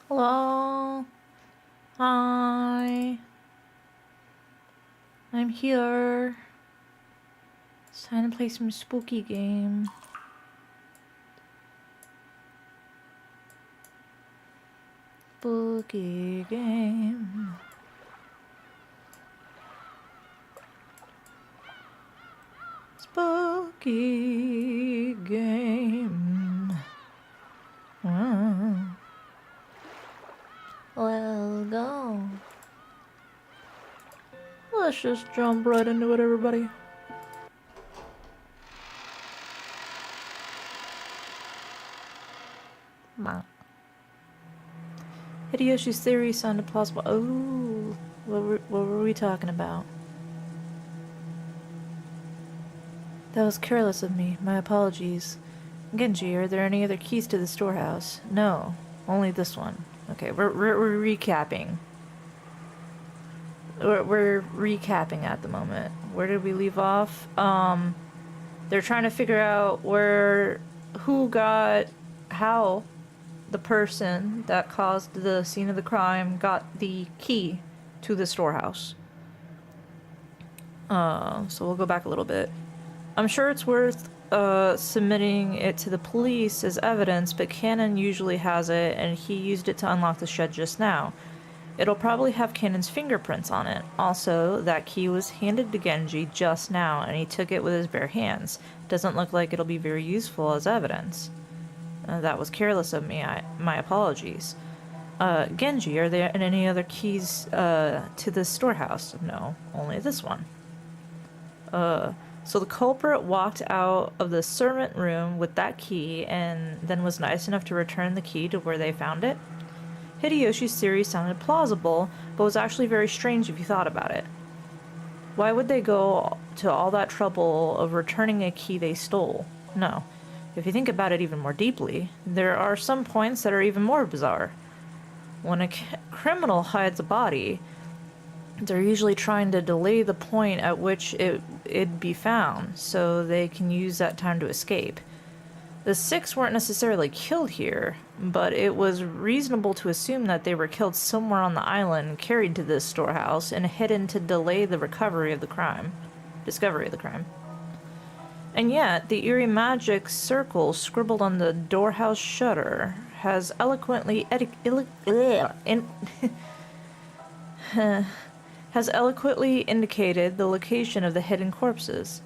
Hello? Hi. I'm here. It's time to play some spooky game. Spooky game. Spooky game. Well, go. Let's just jump right into it, everybody. Hideyoshi's theory sounded plausible. Oh, what were we talking about? That was careless of me. My apologies. Genji, are there any other keys to the storehouse? No, only this one. Okay, we're recapping. We're recapping at the moment. Where did we leave off? They're trying to figure out how the person that caused the scene of the crime got the key to the storehouse. So we'll go back a little bit. I'm sure it's worth submitting it to the police as evidence, but Cannon usually has it, and he used it to unlock the shed just now. It'll probably have Cannon's fingerprints on it. Also, that key was handed to Genji just now, and he took it with his bare hands. Doesn't look like it'll be very useful as evidence. That was careless of me. My apologies. Genji, are there any other keys to the storehouse? No, only this one. So the culprit walked out of the servant room with that key and then was nice enough to return the key to where they found it? Hideyoshi's theory sounded plausible, but was actually very strange if you thought about it. Why would they go to all that trouble of returning a key they stole? No. If you think about it even more deeply, there are some points that are even more bizarre. When a criminal hides a body, they're usually trying to delay the point at which it'd be found, so they can use that time to escape. The 6 weren't necessarily killed here, but it was reasonable to assume that they were killed somewhere on the island, carried to this storehouse, and hidden to delay the discovery of the crime. And yet, the eerie magic circle scribbled on the doorhouse shutter has eloquently indicated the location of the hidden corpses.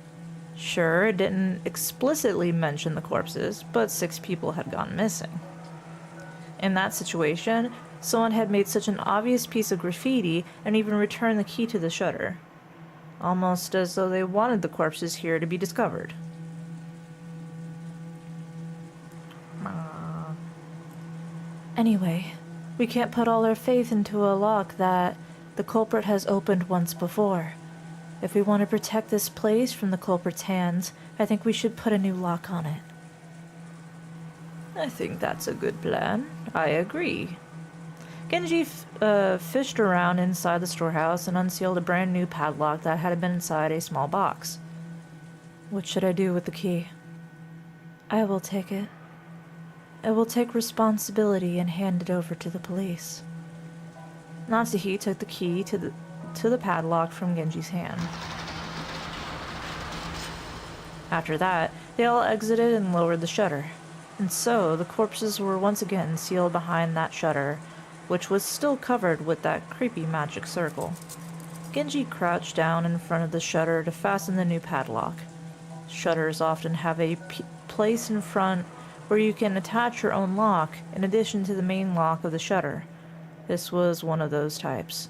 Sure, it didn't explicitly mention the corpses, but 6 people had gone missing. In that situation, someone had made such an obvious piece of graffiti and even returned the key to the shutter. Almost as though they wanted the corpses here to be discovered. Anyway, we can't put all our faith into a lock that the culprit has opened once before. If we want to protect this place from the culprit's hands, I think we should put a new lock on it. I think that's a good plan. I agree. Genji fished around inside the storehouse and unsealed a brand new padlock that had been inside a small box. What should I do with the key? I will take it. I will take responsibility and hand it over to the police. Natsuhi took the key to the padlock from Genji's hand. After that, they all exited and lowered the shutter. And so, the corpses were once again sealed behind that shutter, which was still covered with that creepy magic circle. Genji crouched down in front of the shutter to fasten the new padlock. Shutters often have a place in front where you can attach your own lock in addition to the main lock of the shutter. This was one of those types.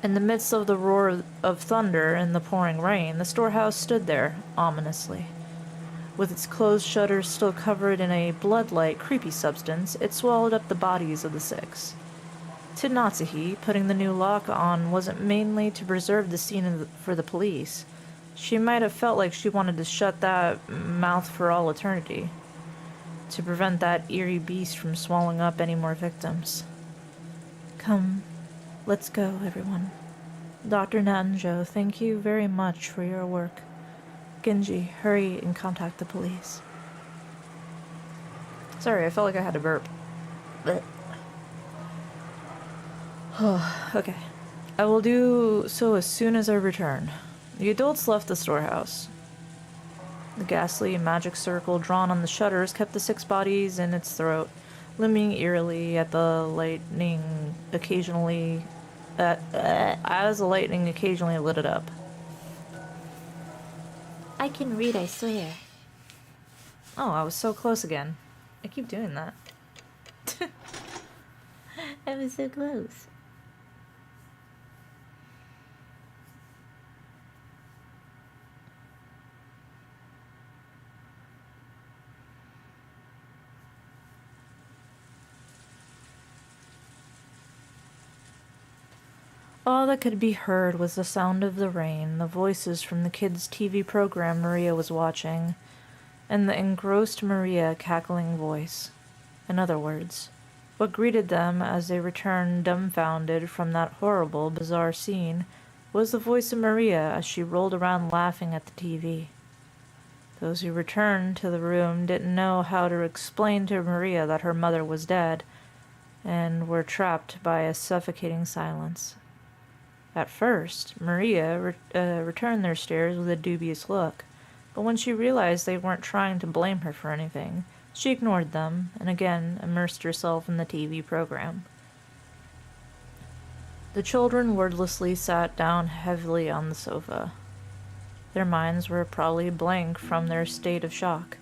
In the midst of the roar of thunder and the pouring rain, the storehouse stood there, ominously. With its closed shutters still covered in a blood-like, creepy substance, it swallowed up the bodies of the 6. To Natsuhi, putting the new lock on wasn't mainly to preserve the scene for the police. She might have felt like she wanted to shut that mouth for all eternity, to prevent that eerie beast from swallowing up any more victims. Come, let's go, everyone. Dr. Nanjo, thank you very much for your work. Genji, hurry and contact the police. Sorry, I felt like I had to burp. Okay. I will do so as soon as I return. The adults left the storehouse. The ghastly magic circle drawn on the shutters kept the 6 bodies in its throat, limbing eerily at the lightning occasionally as the lightning occasionally lit it up. I can read, I swear. Oh, I was so close again. I keep doing that. I was so close. All that could be heard was the sound of the rain, the voices from the kids' TV program Maria was watching, and the engrossed Maria cackling voice. In other words, what greeted them as they returned dumbfounded from that horrible, bizarre scene was the voice of Maria as she rolled around laughing at the TV. Those who returned to the room didn't know how to explain to Maria that her mother was dead, and were trapped by a suffocating silence. At first, Maria returned their stares with a dubious look, but when she realized they weren't trying to blame her for anything, she ignored them and again immersed herself in the TV program. The children wordlessly sat down heavily on the sofa. Their minds were probably blank from their state of shock.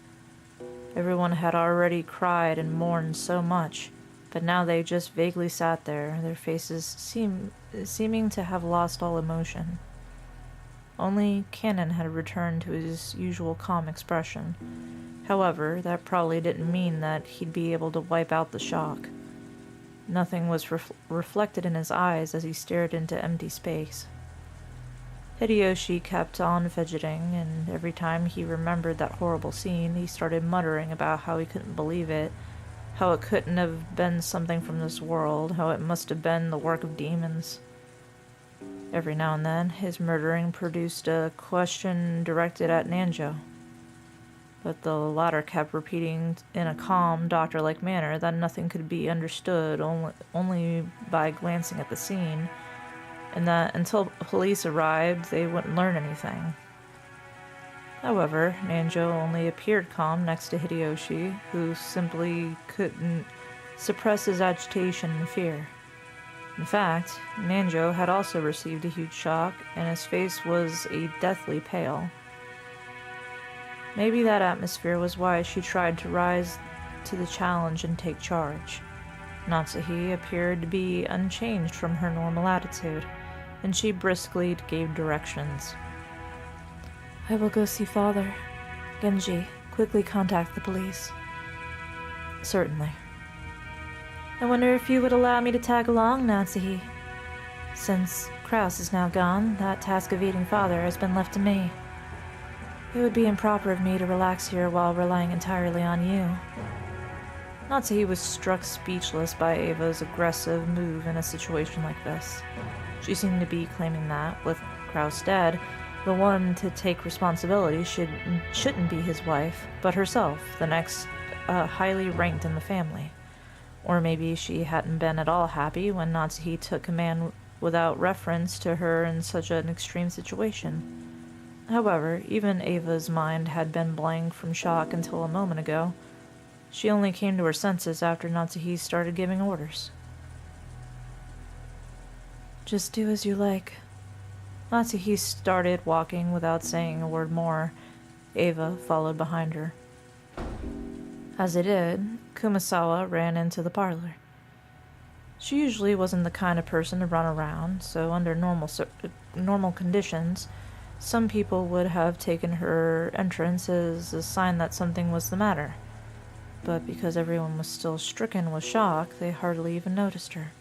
Everyone had already cried and mourned so much, but now they just vaguely sat there, their faces seeming to have lost all emotion. Only Cannon had returned to his usual calm expression. However, that probably didn't mean that he'd be able to wipe out the shock. Nothing was reflected in his eyes as he stared into empty space. Hideyoshi kept on fidgeting, and every time he remembered that horrible scene, he started muttering about how he couldn't believe it, how it couldn't have been something from this world, how it must have been the work of demons. Every now and then, his murdering produced a question directed at Nanjo, but the latter kept repeating in a calm, doctor-like manner that nothing could be understood only by glancing at the scene, and that until police arrived, they wouldn't learn anything. However, Nanjo only appeared calm next to Hideyoshi, who simply couldn't suppress his agitation and fear. In fact, Nanjo had also received a huge shock, and his face was a deathly pale. Maybe that atmosphere was why she tried to rise to the challenge and take charge. Natsuhi appeared to be unchanged from her normal attitude, and she briskly gave directions. I will go see father. Genji, quickly contact the police. Certainly. I wonder if you would allow me to tag along, Natsuhi. Since Kraus is now gone, that task of eating father has been left to me. It would be improper of me to relax here while relying entirely on you. Natsuhi was struck speechless by Ava's aggressive move in a situation like this. She seemed to be claiming that, with Kraus dead, the one to take responsibility shouldn't be his wife, but herself, the next highly ranked in the family. Or maybe she hadn't been at all happy when Natsuhi took command without reference to her in such an extreme situation. However, even Ava's mind had been blank from shock until a moment ago. She only came to her senses after Natsuhi started giving orders. Just do as you like. Natsuhi started walking without saying a word more. Ava followed behind her. As they did, Kumasawa ran into the parlor. She usually wasn't the kind of person to run around, so under normal conditions, some people would have taken her entrance as a sign that something was the matter. But because everyone was still stricken with shock, they hardly even noticed her.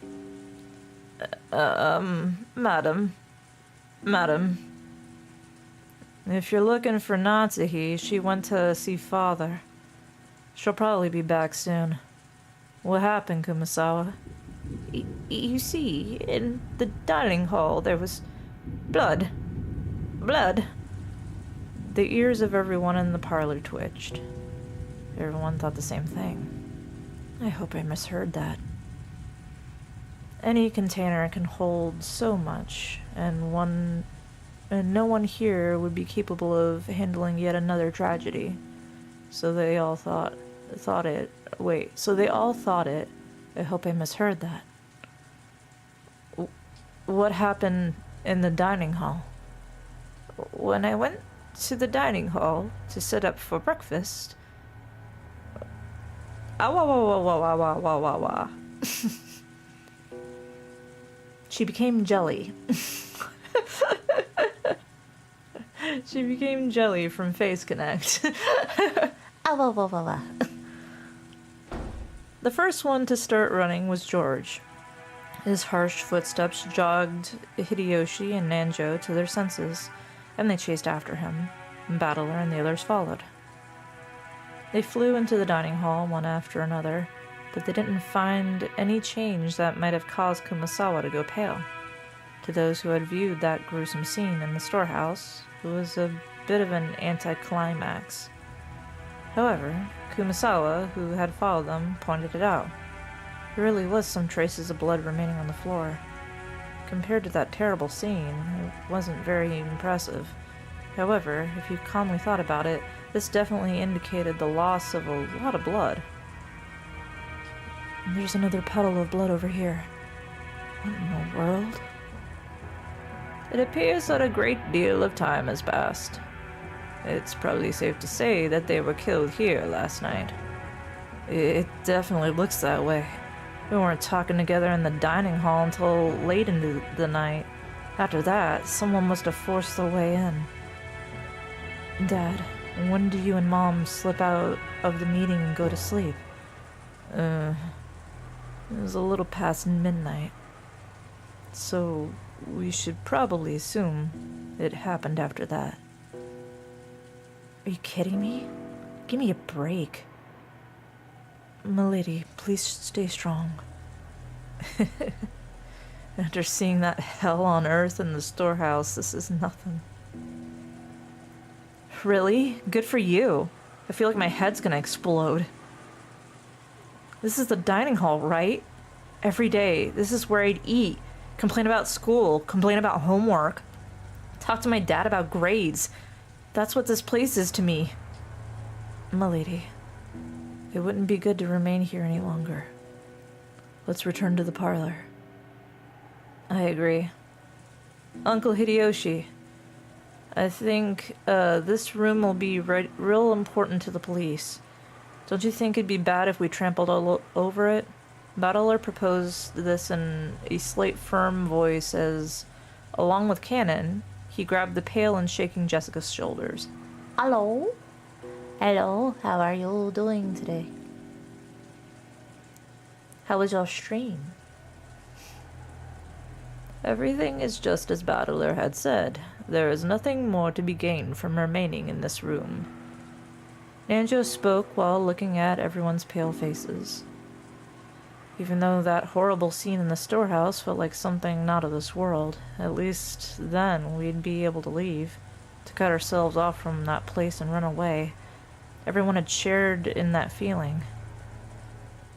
Madam. If you're looking for Natsuhi, she went to see father. She'll probably be back soon. What happened, Kumasawa? You see, in the dining hall there was blood. Blood. The ears of everyone in the parlor twitched. Everyone thought the same thing. I hope I misheard that. Any container can hold so much, and no one here would be capable of handling yet another tragedy. So they all thought it. I hope I misheard that. What happened in the dining hall? When I went to the dining hall to set up for breakfast. She became jelly. She became jelly from Face Connect. The first one to start running was George. His harsh footsteps jogged Hideyoshi and Nanjo to their senses, and they chased after him. Battler and the others followed. They flew into the dining hall one after another, but they didn't find any change that might have caused Kumasawa to go pale. To those who had viewed that gruesome scene in the storehouse, it was a bit of an anticlimax. However, Kumasawa, who had followed them, pointed it out. There really was some traces of blood remaining on the floor. Compared to that terrible scene, it wasn't very impressive. However, if you calmly thought about it, this definitely indicated the loss of a lot of blood. And there's another puddle of blood over here. What in the world? It appears that a great deal of time has passed. It's probably safe to say that they were killed here last night. It definitely looks that way. We weren't talking together in the dining hall until late into the night. After that, someone must have forced their way in. Dad, when do you and Mom slip out of the meeting and go to sleep? It was a little past midnight. So, we should probably assume it happened after that. Are you kidding me? Give me a break. Milady, please stay strong. After seeing that hell on earth in the storehouse, this is nothing. Really? Good for you. I feel like my head's gonna explode. This is the dining hall, right? Every day, this is where I'd eat, complain about school, complain about homework, talk to my dad about grades. That's what this place is to me. Milady, it wouldn't be good to remain here any longer. Let's return to the parlor. I agree. Uncle Hideyoshi, I think this room will be real important to the police. Don't you think it'd be bad if we trampled all over it? Battler proposed this in a slight firm voice as, along with Cannon, he grabbed the pail and shaking Jessica's shoulders. Hello? Hello, how are you doing today? How was your stream? Everything is just as Battler had said. There is nothing more to be gained from remaining in this room. Nanjo spoke while looking at everyone's pale faces. Even though that horrible scene in the storehouse felt like something not of this world, at least then we'd be able to leave, to cut ourselves off from that place and run away. Everyone had shared in that feeling.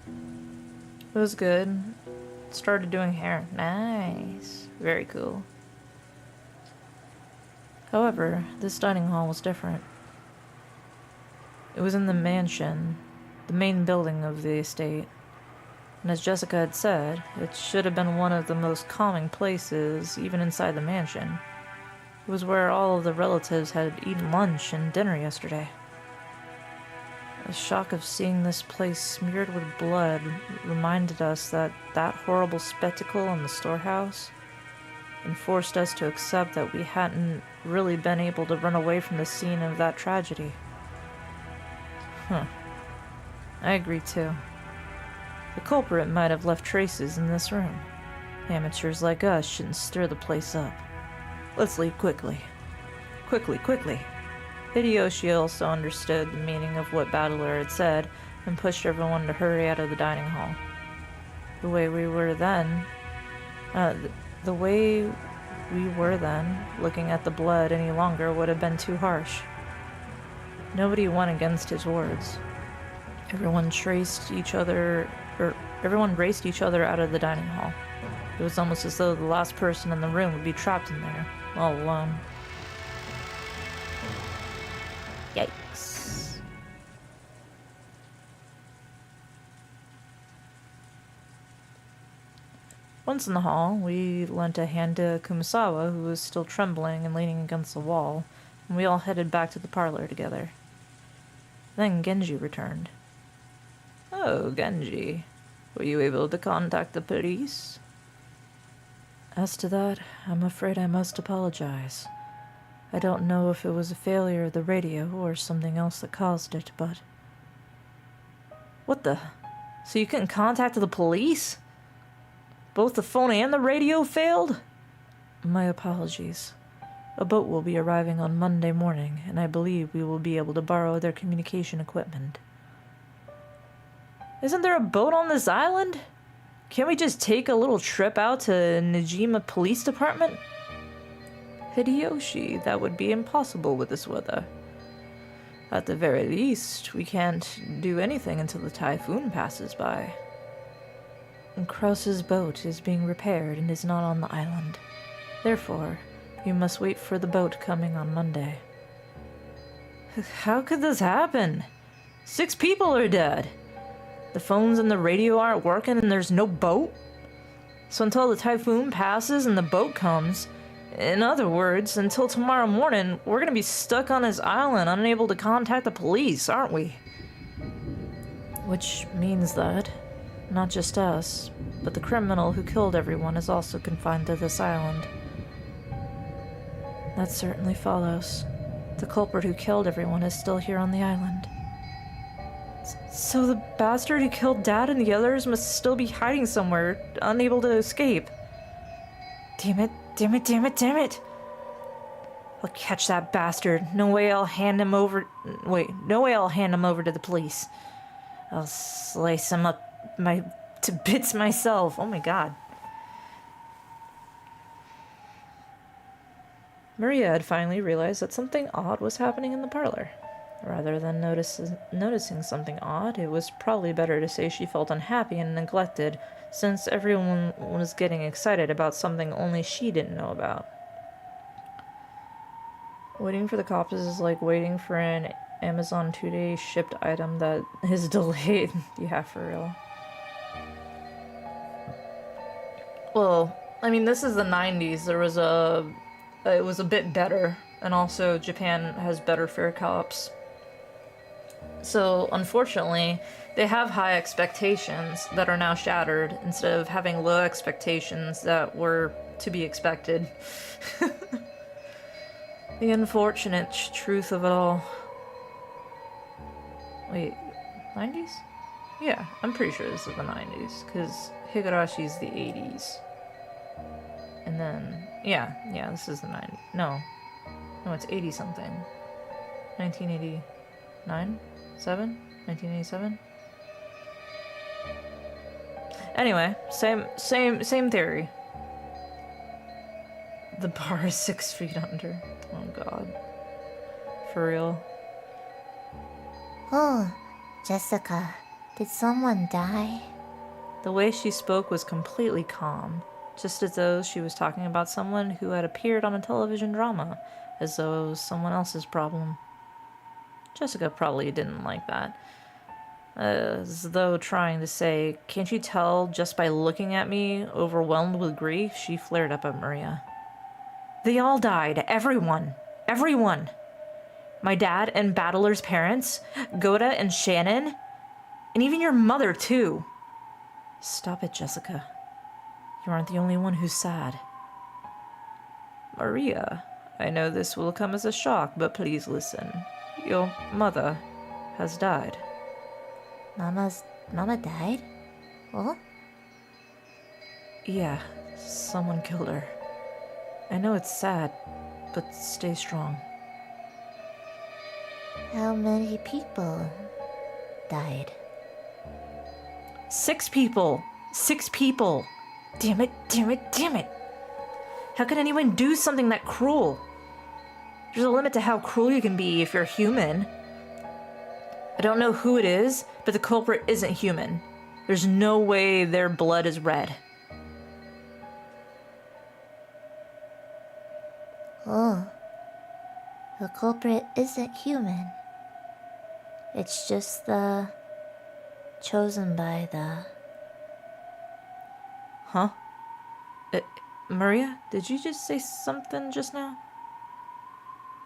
It was good. Started doing hair. Nice. Very cool. However, this dining hall was different. It was in the mansion, the main building of the estate. And as Jessica had said, it should have been one of the most calming places, even inside the mansion. It was where all of the relatives had eaten lunch and dinner yesterday. The shock of seeing this place smeared with blood reminded us that that horrible spectacle in the storehouse, and forced us to accept that we hadn't really been able to run away from the scene of that tragedy. I agree too. The culprit might have left traces in this room. Amateurs like us shouldn't stir the place up. Let's leave quickly. Quickly. Hideyoshi also understood the meaning of what Battler had said and pushed everyone to hurry out of the dining hall. The way we were then, looking at the blood any longer would have been too harsh. Nobody went against his words. Everyone raced each other out of the dining hall. It was almost as though the last person in the room would be trapped in there, all alone. Yikes. Once in the hall, we lent a hand to Kumasawa, who was still trembling and leaning against the wall, and we all headed back to the parlor together. Then Genji returned. Oh, Genji. Were you able to contact the police? As to that, I'm afraid I must apologize. I don't know if it was a failure of the radio or something else that caused it, but... What the? So you couldn't contact the police? Both the phone and the radio failed? My apologies. A boat will be arriving on Monday morning, and I believe we will be able to borrow their communication equipment. Isn't there a boat on this island? Can't we just take a little trip out to Najima Police Department? Hideyoshi, that would be impossible with this weather. At the very least, we can't do anything until the typhoon passes by. Krause's boat is being repaired and is not on the island. Therefore, you must wait for the boat coming on Monday. How could this happen? 6 people are dead. The phones and the radio aren't working and there's no boat? So until the typhoon passes and the boat comes, in other words, until tomorrow morning, we're gonna be stuck on this island, unable to contact the police, aren't we? Which means that, not just us, but the criminal who killed everyone is also confined to this island. That certainly follows. The culprit who killed everyone is still here on the island. So the bastard who killed Dad and the others must still be hiding somewhere, unable to escape. Damn it. I'll catch that bastard. No way I'll hand him over to the police. I'll slice him up to bits myself. Oh my god. Maria had finally realized that something odd was happening in the parlor. Rather than noticing something odd, it was probably better to say she felt unhappy and neglected, since everyone was getting excited about something only she didn't know about. Waiting for the cops is like waiting for an Amazon 2-day shipped item that is delayed. Yeah, for real. Well, I mean, this is the 90s. It was a bit better, and also Japan has better fair cops. So, unfortunately, they have high expectations that are now shattered instead of having low expectations that were to be expected. The unfortunate truth of it all. Wait, 90s? Yeah, I'm pretty sure this is the 90s, because Higarashi's the 80s. And then, yeah, this is the 90s. No, it's 80-something. 1989? 1987? Anyway, same theory. The bar is 6 feet under. Oh god. For real. Oh, Jessica, did someone die? The way she spoke was completely calm, just as though she was talking about someone who had appeared on a television drama, as though it was someone else's problem. Jessica probably didn't like that. As though trying to say, "Can't you tell just by looking at me, overwhelmed with grief?" She flared up at Maria. "They all died. Everyone. Everyone. My dad and Battler's parents, Goda and Shannon, and even your mother, too." "Stop it, Jessica. You aren't the only one who's sad." "Maria, I know this will come as a shock, but please listen. Your mother has died." Mama died? Oh? "Yeah, someone killed her. I know it's sad, but stay strong." How many people died? 6 people! 6 people! Damn it, damn it, damn it! How can anyone do something that cruel? There's a limit to how cruel you can be if you're human. I don't know who it is, but the culprit isn't human. There's no way their blood is red. Oh. The culprit isn't human. It's just the... chosen by the... Huh? Maria, did you just say something just now?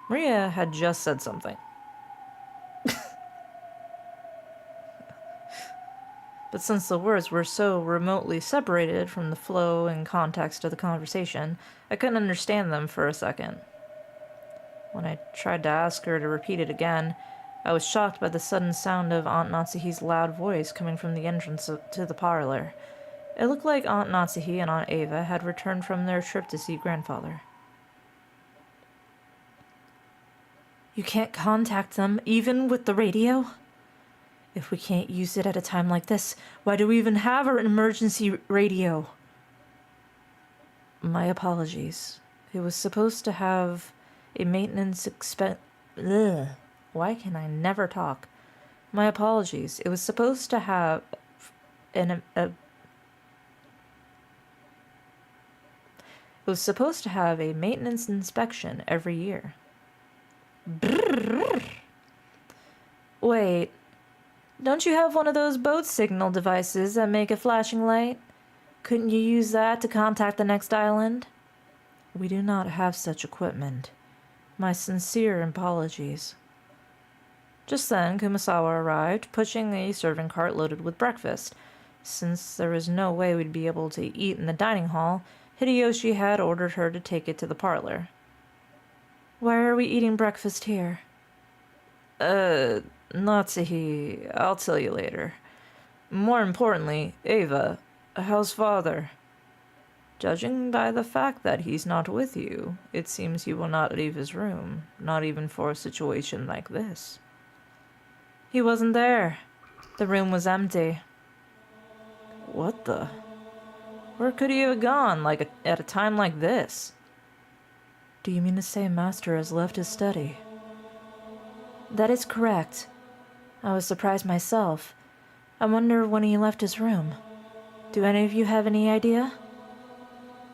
Maria had just said something. But since the words were so remotely separated from the flow and context of the conversation, I couldn't understand them for a second. When I tried to ask her to repeat it again, I was shocked by the sudden sound of Aunt Natsuhi's loud voice coming from the entrance to the parlor. It looked like Aunt Natsuhi and Aunt Ava had returned from their trip to see grandfather. "You can't contact them, even with the radio? If we can't use it at a time like this, why do we even have our emergency radio?" "My apologies. It was supposed to have a maintenance expense... Ugh. Why can I never talk? My apologies. It was supposed to have It was supposed to have a maintenance inspection every year." Brrr. "Wait, don't you have one of those boat signal devices that make a flashing light? Couldn't you use that to contact the next island?" "We do not have such equipment. My sincere apologies." Just then, Kumasawa arrived, pushing a serving cart loaded with breakfast. Since there was no way we'd be able to eat in the dining hall, Hideyoshi had ordered her to take it to the parlor. "Why are we eating breakfast here?" Natsuhi, I'll tell you later. More importantly, Ava, how's father?" "Judging by the fact that he's not with you, it seems he will not leave his room, not even for a situation like this." "He wasn't there. The room was empty." "What the? Where could he have gone, at a time like this?" "Do you mean to say Master has left his study?" "That is correct. I was surprised myself. I wonder when he left his room. Do any of you have any idea?"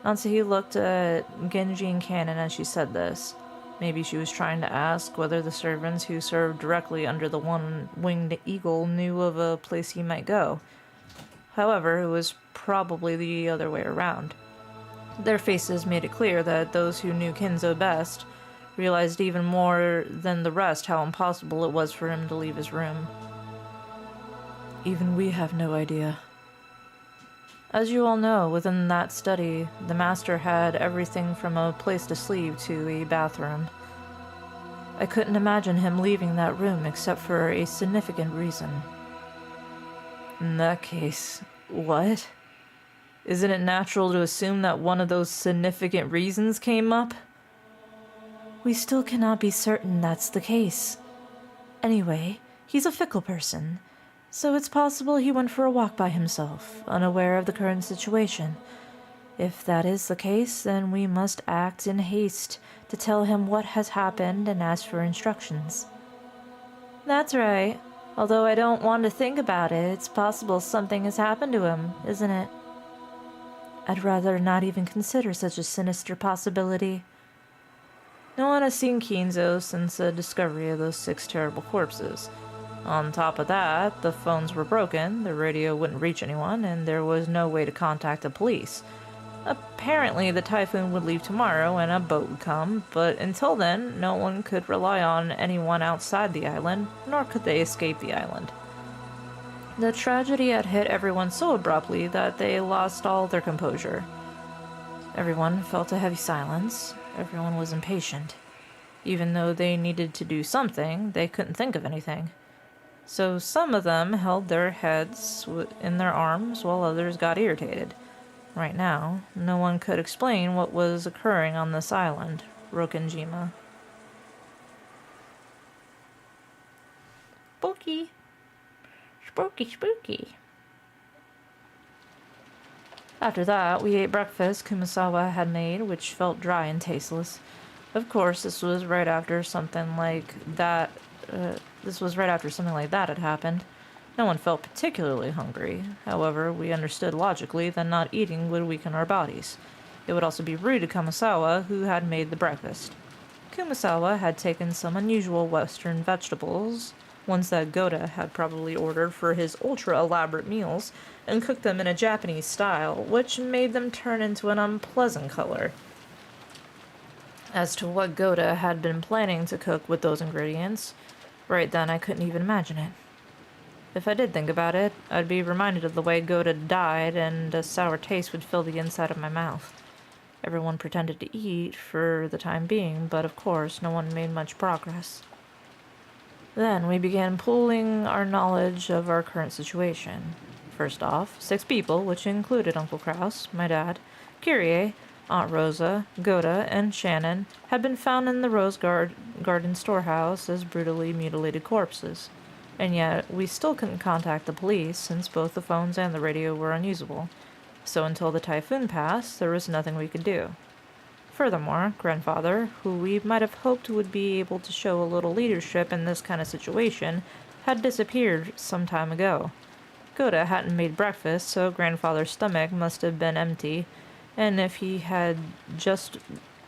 Natsuhi looked at Genji and Cannon as she said this. Maybe she was trying to ask whether the servants who served directly under the one-winged eagle knew of a place he might go. However, it was probably the other way around. Their faces made it clear that those who knew Kinzo best realized even more than the rest how impossible it was for him to leave his room. "Even we have no idea." As you all know, within that study, the master had everything from a place to sleep to a bathroom. I couldn't imagine him leaving that room except for a significant reason. "In that case, what? Isn't it natural to assume that one of those significant reasons came up?" "We still cannot be certain that's the case. Anyway, He's a fickle person, so it's possible he went for a walk by himself, unaware of the current situation. If that is the case, then we must act in haste to tell him what has happened and ask for instructions. That's right. Although I don't want to think about it, it's possible something has happened to him, isn't it? I'd rather not even consider such a sinister possibility. No one has seen Kinzo since the discovery of those 6 terrible corpses. On top of that, the phones were broken, the radio wouldn't reach anyone, and there was no way to contact the police. Apparently, the typhoon would leave tomorrow and a boat would come, but until then, no one could rely on anyone outside the island, nor could they escape the island. The tragedy had hit everyone so abruptly that they lost all their composure. Everyone felt a heavy silence. Everyone was impatient. Even though they needed to do something, they couldn't think of anything. So some of them held their heads in their arms while others got irritated. Right now, no one could explain what was occurring on this island, Rokenjima. Spooky. Spooky, spooky. After that, we ate breakfast Kumasawa had made, which felt dry and tasteless. Of course, this was right after something like that had happened. No one felt particularly hungry. However, we understood logically that not eating would weaken our bodies. It would also be rude to Kumasawa, who had made the breakfast. Kumasawa had taken some unusual Western vegetables, ones that Goda had probably ordered for his ultra-elaborate meals, and cooked them in a Japanese style, which made them turn into an unpleasant color. As to what Goda had been planning to cook with those ingredients, right then I couldn't even imagine it. If I did think about it, I'd be reminded of the way Goda died, and a sour taste would fill the inside of my mouth. Everyone pretended to eat for the time being, but of course no one made much progress. Then we began pooling our knowledge of our current situation. First off, 6 people, which included Uncle Kraus, my dad, Kyrie, Aunt Rosa, Goda, and Shannon, had been found in the Rose Garden storehouse as brutally mutilated corpses. And yet, we still couldn't contact the police since both the phones and the radio were unusable. So until the typhoon passed, there was nothing we could do. Furthermore, Grandfather, who we might have hoped would be able to show a little leadership in this kind of situation, had disappeared some time ago. Goda hadn't made breakfast, so Grandfather's stomach must have been empty, and if he had just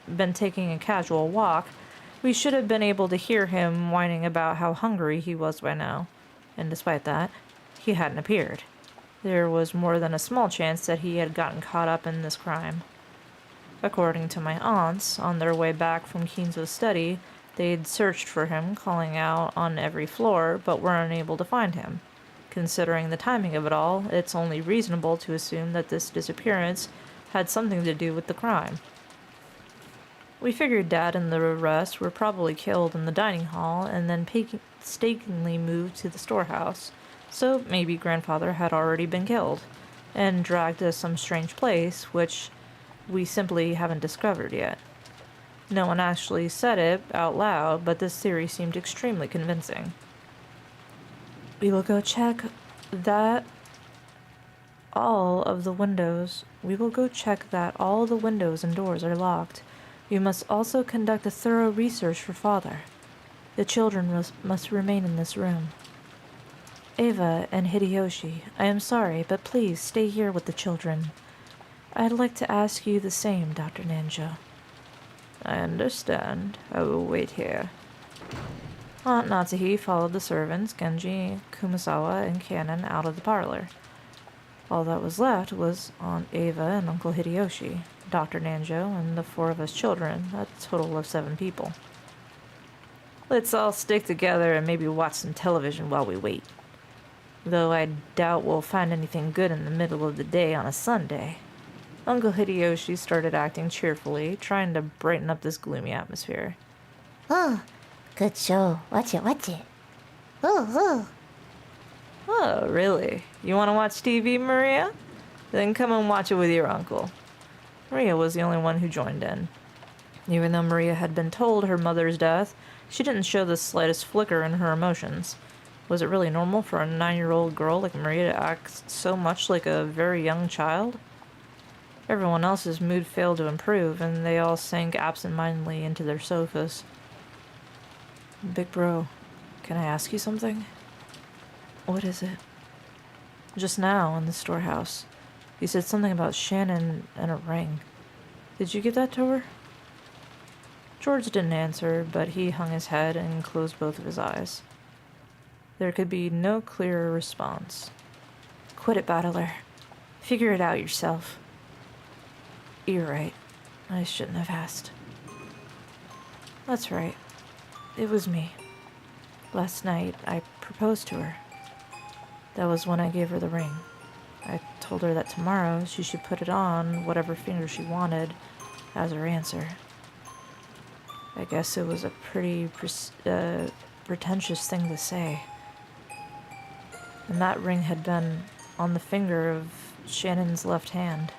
been taking a casual walk, we should have been able to hear him whining about how hungry he was by now. And despite that, he hadn't appeared. There was more than a small chance that he had gotten caught up in this crime. According to my aunts, on their way back from Kinzo's study, they'd searched for him, calling out on every floor, but were unable to find him. Considering the timing of it all, it's only reasonable to assume that this disappearance had something to do with the crime. We figured Dad and the rest were probably killed in the dining hall and then painstakingly moved to the storehouse, so maybe Grandfather had already been killed and dragged to some strange place, which we simply haven't discovered yet. No one actually said it out loud, but this theory seemed extremely convincing. We will go check that all the windows and doors are locked. We must also conduct a thorough research for Father. The children must remain in this room. Eva and Hideyoshi, I am sorry, but please stay here with the children. I'd like to ask you the same, Dr. Nanjo. I understand. I will wait here. Aunt Natsuhi followed the servants, Genji, Kumasawa, and Cannon out of the parlor. All that was left was Aunt Eva and Uncle Hideyoshi, Dr. Nanjo, and the 4 of us children, a total of 7 people. Let's all stick together and maybe watch some television while we wait. Though I doubt we'll find anything good in the middle of the day on a Sunday. Uncle Hideyoshi started acting cheerfully, trying to brighten up this gloomy atmosphere. Oh, good show. Watch it, watch it. Oh. Oh, really? You want to watch TV, Maria? Then come and watch it with your uncle. Maria was the only one who joined in. Even though Maria had been told her mother's death, she didn't show the slightest flicker in her emotions. Was it really normal for a 9-year-old girl like Maria to act so much like a very young child? Everyone else's mood failed to improve, and they all sank absent-mindedly into their sofas. Big bro, can I ask you something? What is it? Just now in the storehouse, you said something about Shannon and a ring. Did you give that to her? George didn't answer, but he hung his head and closed both of his eyes. There could be no clearer response. Quit it, Battler. Figure it out yourself. You're right. I shouldn't have asked. That's right. It was me. Last night, I proposed to her. That was when I gave her the ring. I told her that tomorrow she should put it on whatever finger she wanted as her answer. I guess it was a pretty pretentious thing to say. And that ring had been on the finger of Shannon's left hand.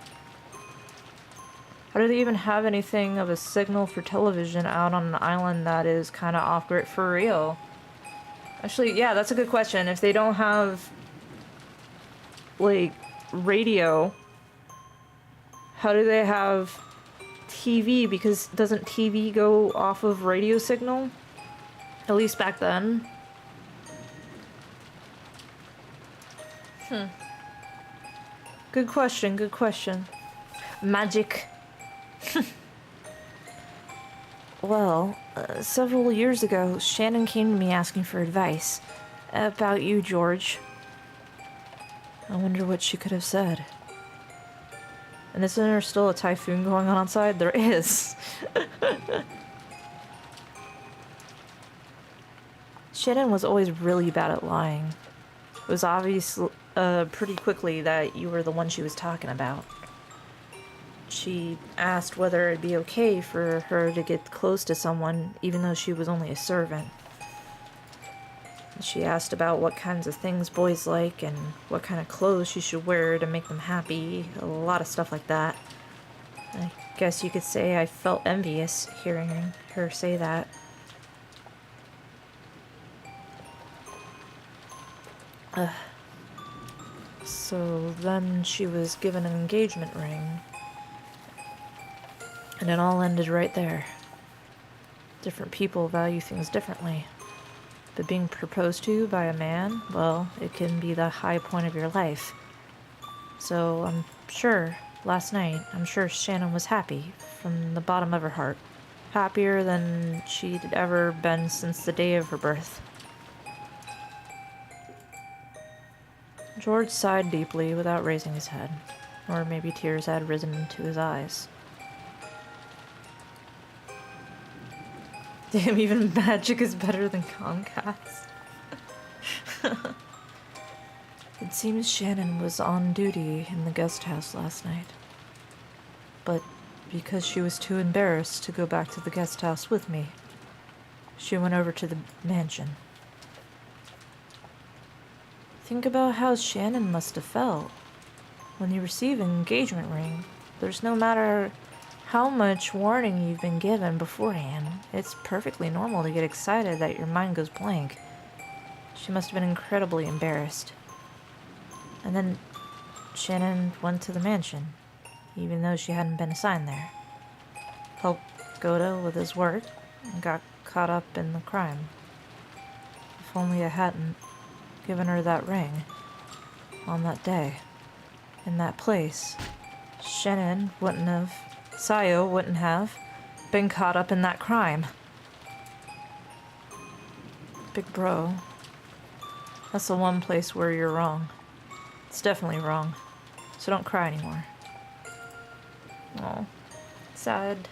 How do they even have anything of a signal for television out on an island that is kind of off-grid for real? Actually, yeah, that's a good question. If they don't have, like, radio, how do they have TV? Because doesn't TV go off of radio signal? At least back then. Good question, good question. Magic. Well, several years ago, Shannon came to me asking for advice about you, George. I wonder what she could have said. And isn't there still a typhoon going on outside? There is. Shannon was always really bad at lying. It was obvious pretty quickly that you were the one she was talking about. She asked whether it'd be okay for her to get close to someone, even though she was only a servant. She asked about what kinds of things boys like and what kind of clothes she should wear to make them happy, a lot of stuff like that. I guess you could say I felt envious hearing her say that. So then she was given an engagement ring. And it all ended right there. Different people value things differently. But being proposed to by a man, well, it can be the high point of your life. So I'm sure, last night, I'm sure Shannon was happy from the bottom of her heart. Happier than she'd ever been since the day of her birth. George sighed deeply without raising his head. Or maybe tears had risen into his eyes. Damn, even magic is better than Comcast. It seems Shannon was on duty in the guest house last night. But because she was too embarrassed to go back to the guest house with me, she went over to the mansion. Think about how Shannon must have felt. When you receive an engagement ring, there's no matter how much warning you've been given beforehand, it's perfectly normal to get excited that your mind goes blank. She must have been incredibly embarrassed. And then Shannon went to the mansion, even though she hadn't been assigned there. Helped Goda with his work, and got caught up in the crime. If only I hadn't given her that ring on that day, in that place, Shannon wouldn't have, Sayo wouldn't have been caught up in that crime. Big bro, that's the one place where you're wrong. It's definitely wrong. So don't cry anymore. Oh, sad.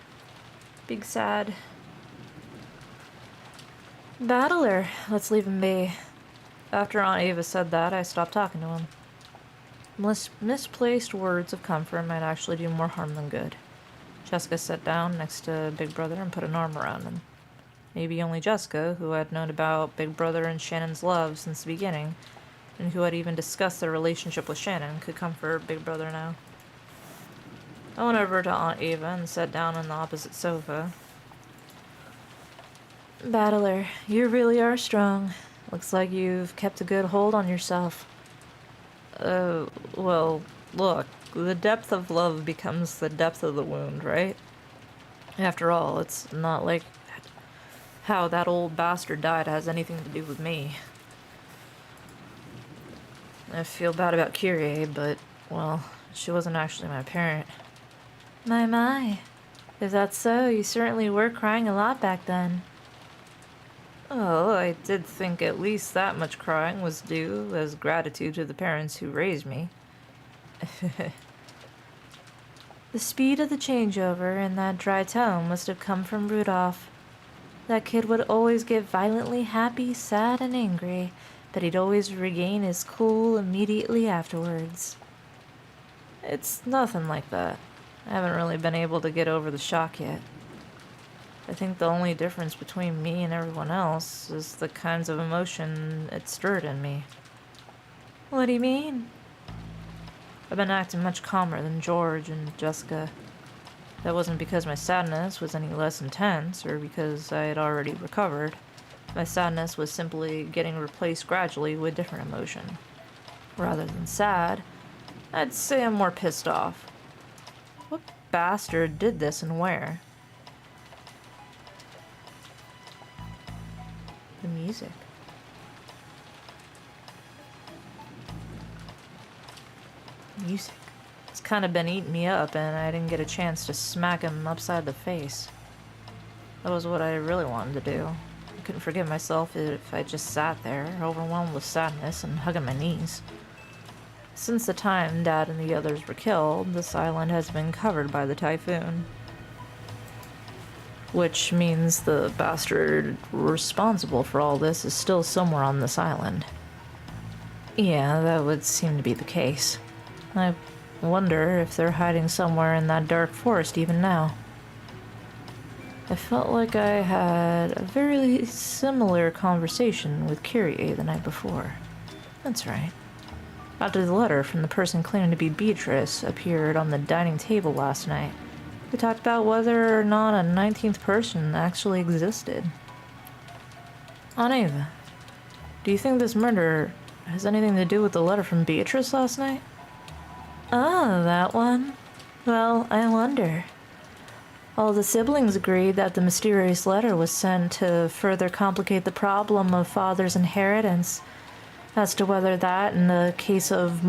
Big sad. Battler, let's leave him be. After Aunt Ava said that, I stopped talking to him. Misplaced words of comfort might actually do more harm than good. Jessica sat down next to Big Brother and put an arm around him. Maybe only Jessica, who had known about Big Brother and Shannon's love since the beginning, and who had even discussed their relationship with Shannon, could comfort Big Brother now. I went over to Aunt Ava and sat down on the opposite sofa. Battler, you really are strong. Looks like you've kept a good hold on yourself. Well, look, the depth of love becomes the depth of the wound, right? After all, it's not like how that old bastard died has anything to do with me. I feel bad about Kyrie, but, well, she wasn't actually my parent. My. If that's so, you certainly were crying a lot back then. Oh, I did think at least that much crying was due as gratitude to the parents who raised me. The speed of the changeover and that dry tone must have come from Rudolph. That kid would always get violently happy, sad, and angry, but he'd always regain his cool immediately afterwards. It's nothing like that. I haven't really been able to get over the shock yet. I think the only difference between me and everyone else is the kinds of emotion it stirred in me. What do you mean? I've been acting much calmer than George and Jessica. That wasn't because my sadness was any less intense or because I had already recovered. My sadness was simply getting replaced gradually with different emotion. Rather than sad, I'd say I'm more pissed off. What bastard did this and where? The music. Music. It's kind of been eating me up, and I didn't get a chance to smack him upside the face. That was what I really wanted to do. I couldn't forgive myself if I just sat there, overwhelmed with sadness and hugging my knees. Since the time Dad and the others were killed, this island has been covered by the typhoon. Which means the bastard responsible for all this is still somewhere on this island. Yeah, that would seem to be the case. I wonder if they're hiding somewhere in that dark forest even now. I felt like I had a very similar conversation with Kyrie the night before. That's right. After the letter from the person claiming to be Beatrice appeared on the dining table last night, we talked about whether or not a 19th person actually existed. Aneva, do you think this murder has anything to do with the letter from Beatrice last night? Oh, that one? Well, I wonder. All the siblings agreed that the mysterious letter was sent to further complicate the problem of father's inheritance. As to whether that and the case of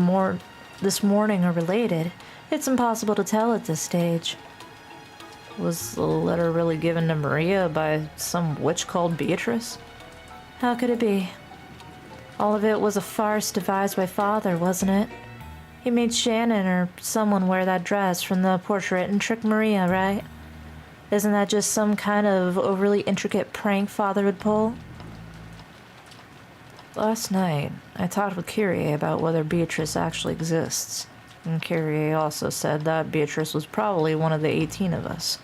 this morning are related, it's impossible to tell at this stage. Was the letter really given to Maria by some witch called Beatrice? How could it be? All of it was a farce devised by father, wasn't it? He made Shannon or someone wear that dress from the portrait and trick Maria, right? Isn't that just some kind of overly intricate prank father would pull? Last night, I talked with Kyrie about whether Beatrice actually exists, and Kyrie also said that Beatrice was probably one of the 18 of us.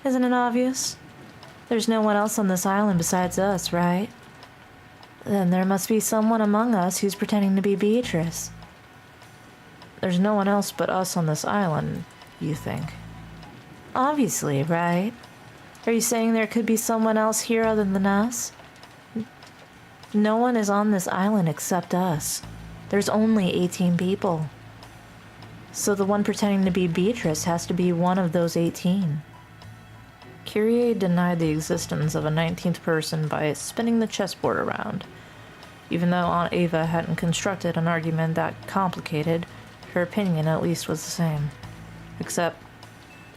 Isn't it obvious? There's no one else on this island besides us, right? Then there must be someone among us who's pretending to be Beatrice. There's no one else but us on this island, you think? Obviously, right? Are you saying there could be someone else here other than us? No one is on this island except us. There's only 18 people. So the one pretending to be Beatrice has to be one of those 18. Kyrie denied the existence of a 19th person by spinning the chessboard around. Even though Aunt Ava hadn't constructed an argument that complicated, her opinion at least was the same. Except,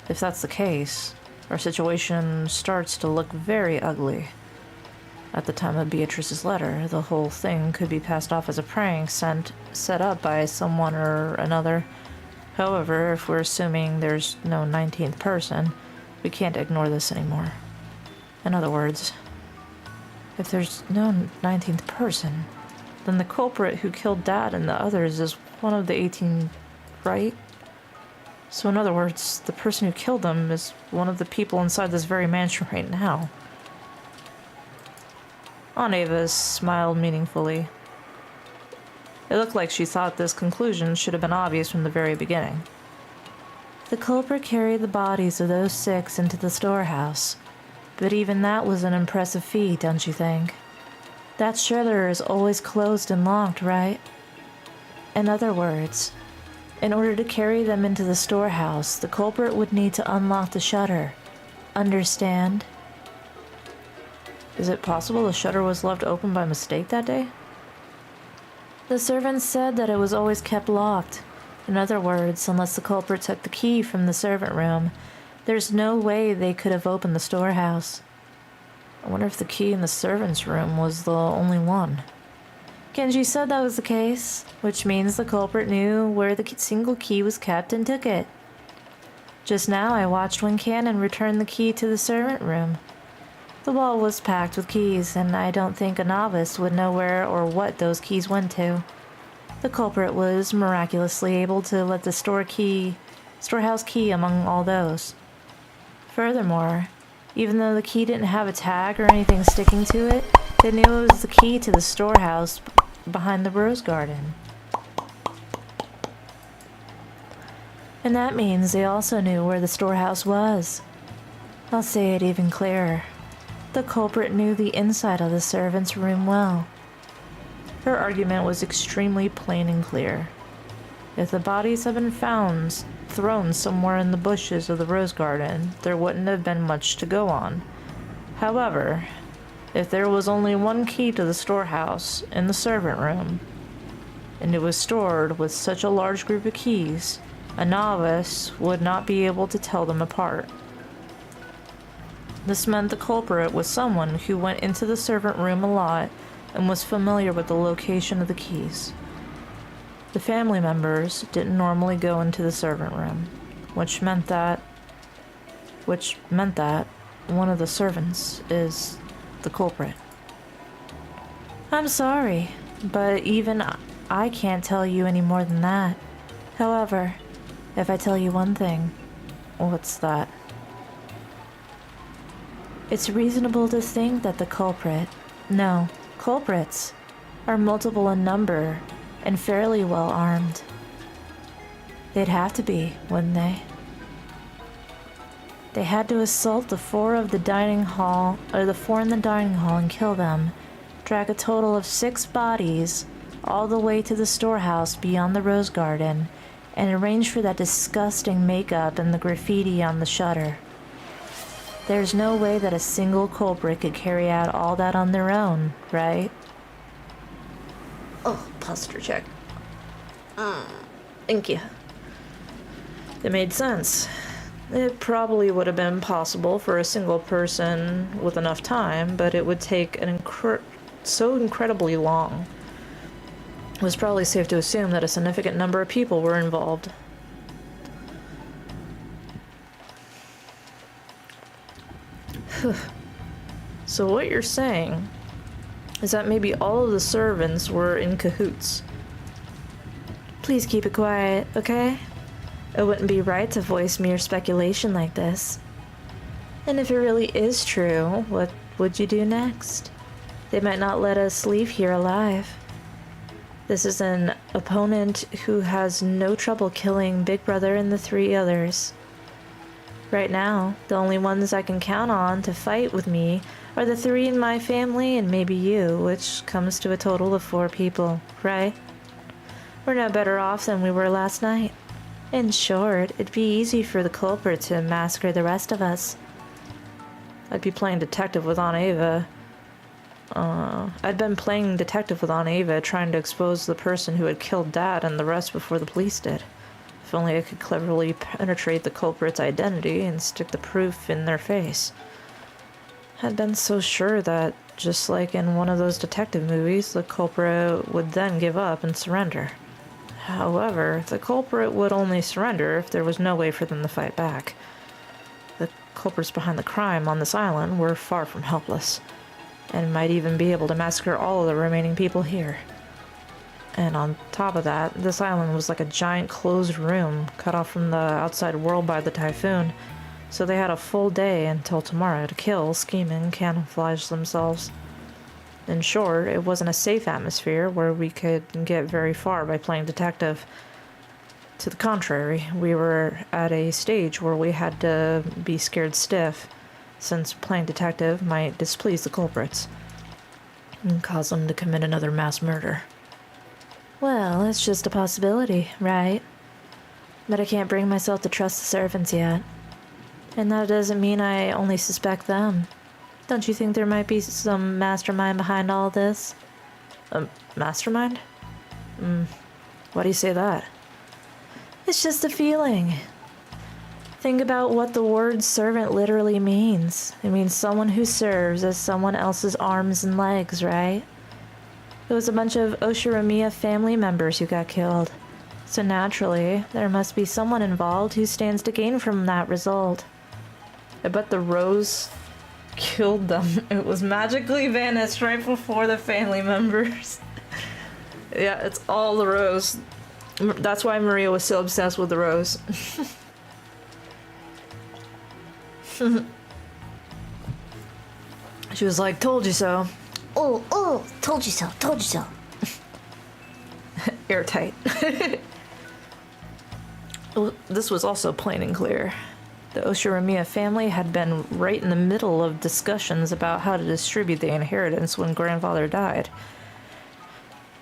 if that's the case, our situation starts to look very ugly. At the time of Beatrice's letter, the whole thing could be passed off as a prank set up by someone or another. However, if we're assuming there's no 19th person, we can't ignore this anymore. In other words, if there's no 19th person, then the culprit who killed Dad and the others is one of the 18, right? So in other words, the person who killed them is one of the people inside this very mansion right now. Aunt Ava smiled meaningfully. It looked like she thought this conclusion should have been obvious from the very beginning. The culprit carried the bodies of those 6 into the storehouse, but even that was an impressive feat, don't you think? That shutter is always closed and locked, right? In other words, in order to carry them into the storehouse, the culprit would need to unlock the shutter. Understand? Is it possible the shutter was left open by mistake that day? The servants said that it was always kept locked. In other words, unless the culprit took the key from the servant room, there's no way they could have opened the storehouse. I wonder if the key in the servant's room was the only one. Kenji said that was the case, which means the culprit knew where the single key was kept and took it. Just now I watched when Cannon returned the key to the servant room. The wall was packed with keys, and I don't think a novice would know where or what those keys went to. The culprit was miraculously able to let the storehouse key among all those. Furthermore, even though the key didn't have a tag or anything sticking to it, they knew it was the key to the storehouse behind the rose garden. And that means they also knew where the storehouse was. I'll say it even clearer. The culprit knew the inside of the servant's room well. Her argument was extremely plain and clear. If the bodies had been thrown somewhere in the bushes of the rose garden, there wouldn't have been much to go on. However, if there was only one key to the storehouse in the servant room, and it was stored with such a large group of keys, a novice would not be able to tell them apart. This meant the culprit was someone who went into the servant room a lot and was familiar with the location of the keys. The family members didn't normally go into the servant room, which meant that one of the servants is the culprit. I'm sorry, but even I can't tell you any more than that. However, if I tell you one thing, what's that? It's reasonable to think that the culprits are multiple in number and fairly well armed. They'd have to be, wouldn't they? They had to assault the four in the dining hall and kill them, drag a total of 6 bodies all the way to the storehouse beyond the rose garden, and arrange for that disgusting makeup and the graffiti on the shutter. There's no way that a single culprit could carry out all that on their own, right? Oh, posture check. Thank you. It made sense. It probably would have been possible for a single person with enough time, but it would take so incredibly long. It was probably safe to assume that a significant number of people were involved. So what you're saying is that maybe all of the servants were in cahoots. Please keep it quiet, okay? It wouldn't be right to voice mere speculation like this. And if it really is true, what would you do next? They might not let us leave here alive. This is an opponent who has no trouble killing Big Brother and the 3 others. Right now, the only ones I can count on to fight with me are the 3 in my family and maybe you, which comes to a total of 4 people, right? We're no better off than we were last night. In short, it'd be easy for the culprit to massacre the rest of us. I'd be playing detective with Aunt Ava. I'd been playing detective with Aunt Ava, trying to expose the person who had killed Dad and the rest before the police did. If only I could cleverly penetrate the culprit's identity and stick the proof in their face. I'd been so sure that, just like in one of those detective movies, the culprit would then give up and surrender. However, the culprit would only surrender if there was no way for them to fight back. The culprits behind the crime on this island were far from helpless, and might even be able to massacre all of the remaining people here. And on top of that, this island was like a giant closed room, cut off from the outside world by the typhoon, so they had a full day until tomorrow to kill, scheme, and camouflage themselves. In short, it wasn't a safe atmosphere where we could get very far by playing detective. To the contrary, we were at a stage where we had to be scared stiff, since playing detective might displease the culprits. and cause them to commit another mass murder. Well, it's just a possibility, right? But I can't bring myself to trust the servants yet. And that doesn't mean I only suspect them. Don't you think there might be some mastermind behind all this? Mastermind? Why do you say that? It's just a feeling. Think about what the word servant literally means. It means someone who serves as someone else's arms and legs, right? It was a bunch of Oshiramiya family members who got killed. So naturally, there must be someone involved who stands to gain from that result. I bet the rose killed them. It was magically vanished right before the family members. Yeah, it's all the rose. That's why Maria was so obsessed with the rose. She was like, told you so. Oh, told you so. Airtight. This was also plain and clear. The Oshiramiya family had been right in the middle of discussions about how to distribute the inheritance when grandfather died.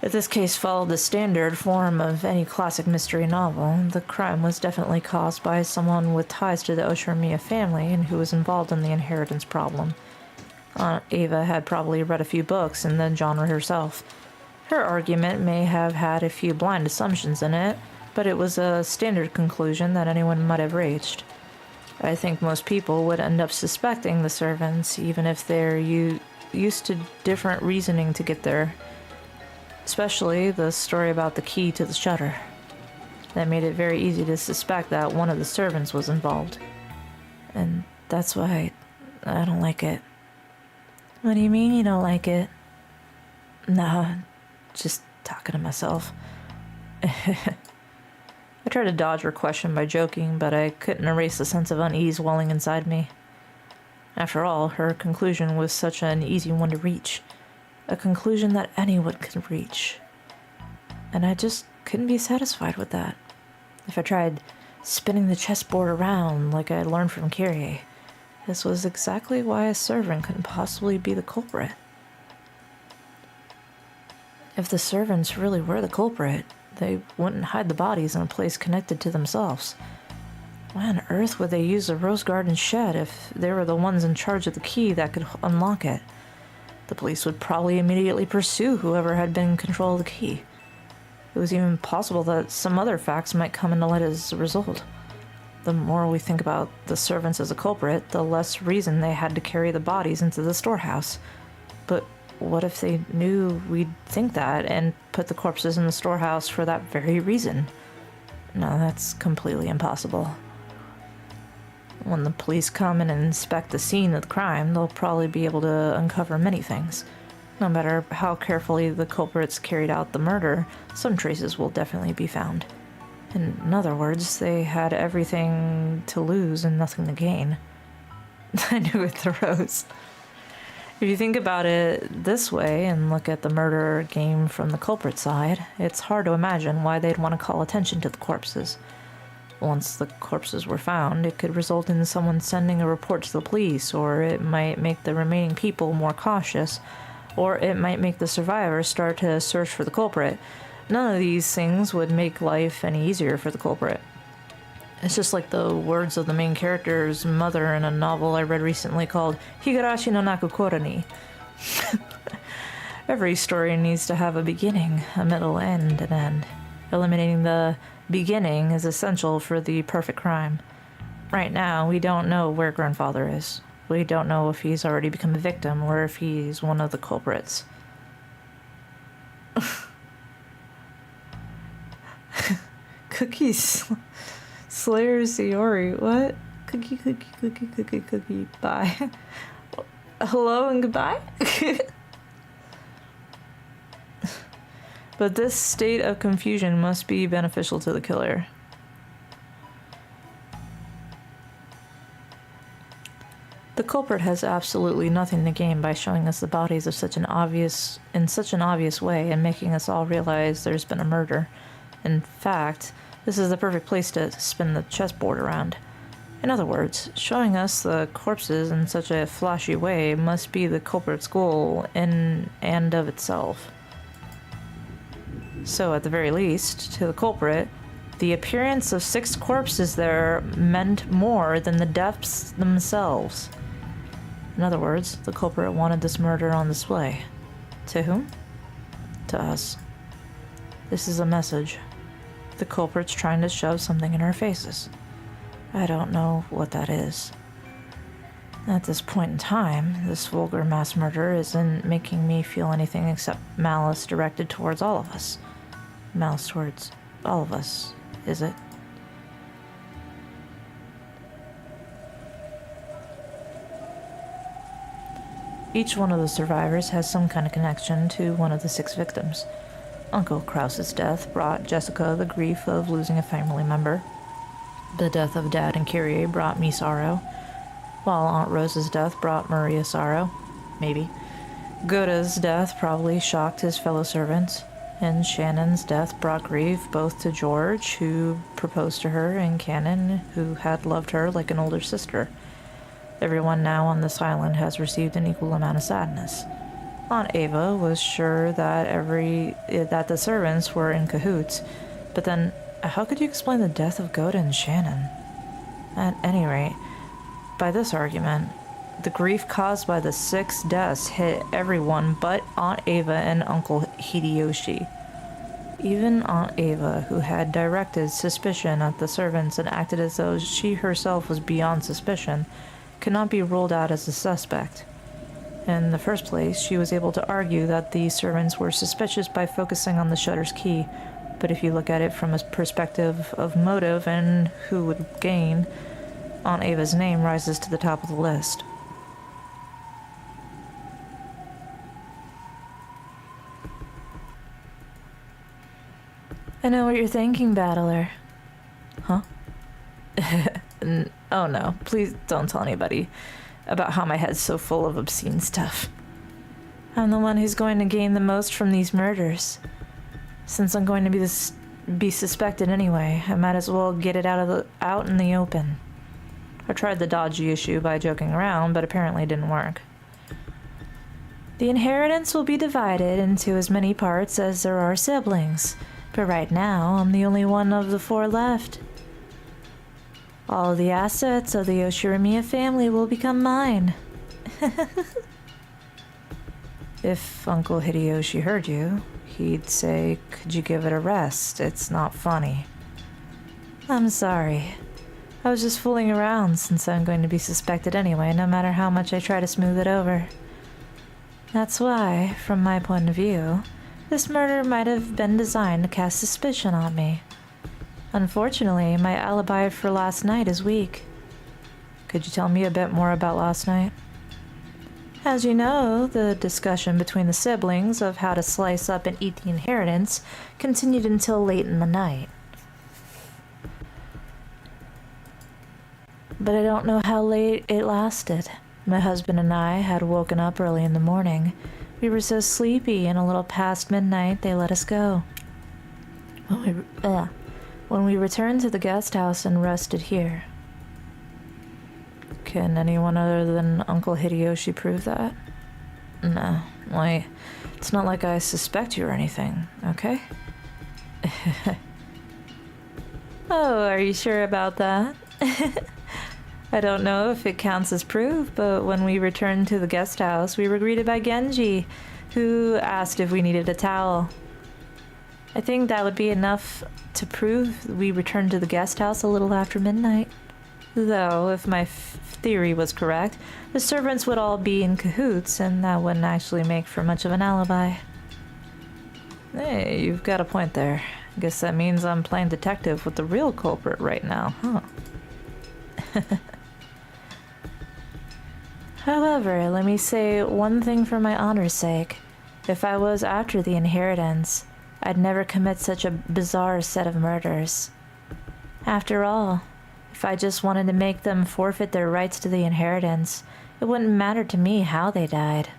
If this case followed the standard form of any classic mystery novel, the crime was definitely caused by someone with ties to the Oshiramiya family and who was involved in the inheritance problem. Aunt Ava had probably read a few books in the genre herself. Her argument may have had a few blind assumptions in it, but it was a standard conclusion that anyone might have reached. I think most people would end up suspecting the servants, even if they're used to different reasoning to get there. Especially the story about the key to the shutter. That made it very easy to suspect that one of the servants was involved. And that's why I don't like it. What do you mean you don't like it? Nah, just talking to myself. I tried to dodge her question by joking, but I couldn't erase the sense of unease welling inside me. After all, her conclusion was such an easy one to reach. A conclusion that anyone could reach. And I just couldn't be satisfied with that. If I tried spinning the chessboard around like I learned from Kyrie, this was exactly why a servant couldn't possibly be the culprit. If the servants really were the culprit, they wouldn't hide the bodies in a place connected to themselves. Why on earth would they use the Rose Garden shed if they were the ones in charge of the key that could unlock it? The police would probably immediately pursue whoever had been in control of the key. It was even possible that some other facts might come into light as a result. The more we think about the servants as a culprit, the less reason they had to carry the bodies into the storehouse. But what if they knew we'd think that and put the corpses in the storehouse for that very reason? No, that's completely impossible. When the police come in and inspect the scene of the crime, they'll probably be able to uncover many things. No matter how carefully the culprits carried out the murder, some traces will definitely be found. In other words, they had everything to lose and nothing to gain. I knew it, the rose. If you think about it this way and look at the murder game from the culprit side, it's hard to imagine why they'd want to call attention to the corpses. Once the corpses were found, it could result in someone sending a report to the police, or it might make the remaining people more cautious, or it might make the survivors start to search for the culprit. None of these things would make life any easier for the culprit. It's just like the words of the main character's mother in a novel I read recently called Higurashi no Naku Korani. Every story needs to have a beginning, a middle, and an end. Eliminating the beginning is essential for the perfect crime. Right now, we don't know where grandfather is. We don't know if he's already become a victim or if he's one of the culprits. Cookies. Slayer Sayori. What? Cookie. Bye. Hello and goodbye? But this state of confusion must be beneficial to the killer. The culprit has absolutely nothing to gain by showing us the bodies of such an obvious way and making us all realize there's been a murder. In fact, this is the perfect place to spin the chessboard around. In other words, showing us the corpses in such a flashy way must be the culprit's goal in and of itself. So, at the very least, to the culprit, the appearance of 6 corpses there meant more than the deaths themselves. In other words, the culprit wanted this murder on display. To whom? To us. This is a message. The culprit's trying to shove something in our faces. I don't know what that is. At this point in time, this vulgar mass murder isn't making me feel anything except malice directed towards all of us. Malice towards all of us, is it? Each one of the survivors has some kind of connection to one of the 6 victims. Uncle Krause's death brought Jessica the grief of losing a family member. The death of Dad and Kyrie brought me sorrow, while Aunt Rose's death brought Maria sorrow. Maybe. Goda's death probably shocked his fellow servants, and Shannon's death brought grief both to George, who proposed to her, and Cannon, who had loved her like an older sister. Everyone now on this island has received an equal amount of sadness. Aunt Ava was sure that the servants were in cahoots, but then how could you explain the death of Goda and Shannon? At any rate, by this argument, the grief caused by the 6 deaths hit everyone but Aunt Ava and Uncle Hideyoshi. Even Aunt Ava, who had directed suspicion at the servants and acted as though she herself was beyond suspicion, could not be ruled out as a suspect. In the first place, she was able to argue that the servants were suspicious by focusing on the shutter's key, but if you look at it from a perspective of motive and who would gain, Aunt Ava's name rises to the top of the list. I know what you're thinking, Battler. Huh? Oh no, please don't tell anybody about how my head's so full of obscene stuff. I'm the one who's going to gain the most from these murders. Since I'm going to be suspected anyway, I might as well get it out in the open. I tried the dodgy issue by joking around, but apparently it didn't work. The inheritance will be divided into as many parts as there are siblings, but right now I'm the only one of the 4 left. All of the assets of the Yoshirimiya family will become mine. If Uncle Hideyoshi heard you, he'd say, "Could you give it a rest? It's not funny." I'm sorry. I was just fooling around since I'm going to be suspected anyway, no matter how much I try to smooth it over. That's why, from my point of view, this murder might have been designed to cast suspicion on me. Unfortunately, my alibi for last night is weak. Could you tell me a bit more about last night? As you know, the discussion between the siblings of how to slice up and eat the inheritance continued until late in the night. But I don't know how late it lasted. My husband and I had woken up early in the morning. We were so sleepy, and a little past midnight they let us go. When we returned to the guest house and rested here. Can anyone other than Uncle Hideyoshi prove that? No, it's not like I suspect you or anything, okay? Oh, are you sure about that? I don't know if it counts as proof, but when we returned to the guest house, we were greeted by Genji, who asked if we needed a towel. I think that would be enough to prove we returned to the guest house a little after midnight. Though, if my theory was correct, the servants would all be in cahoots, and that wouldn't actually make for much of an alibi. Hey, you've got a point there. I guess that means I'm playing detective with the real culprit right now, huh? However, let me say one thing for my honor's sake. If I was after the inheritance, I'd never commit such a bizarre set of murders. After all, if I just wanted to make them forfeit their rights to the inheritance, it wouldn't matter to me how they died.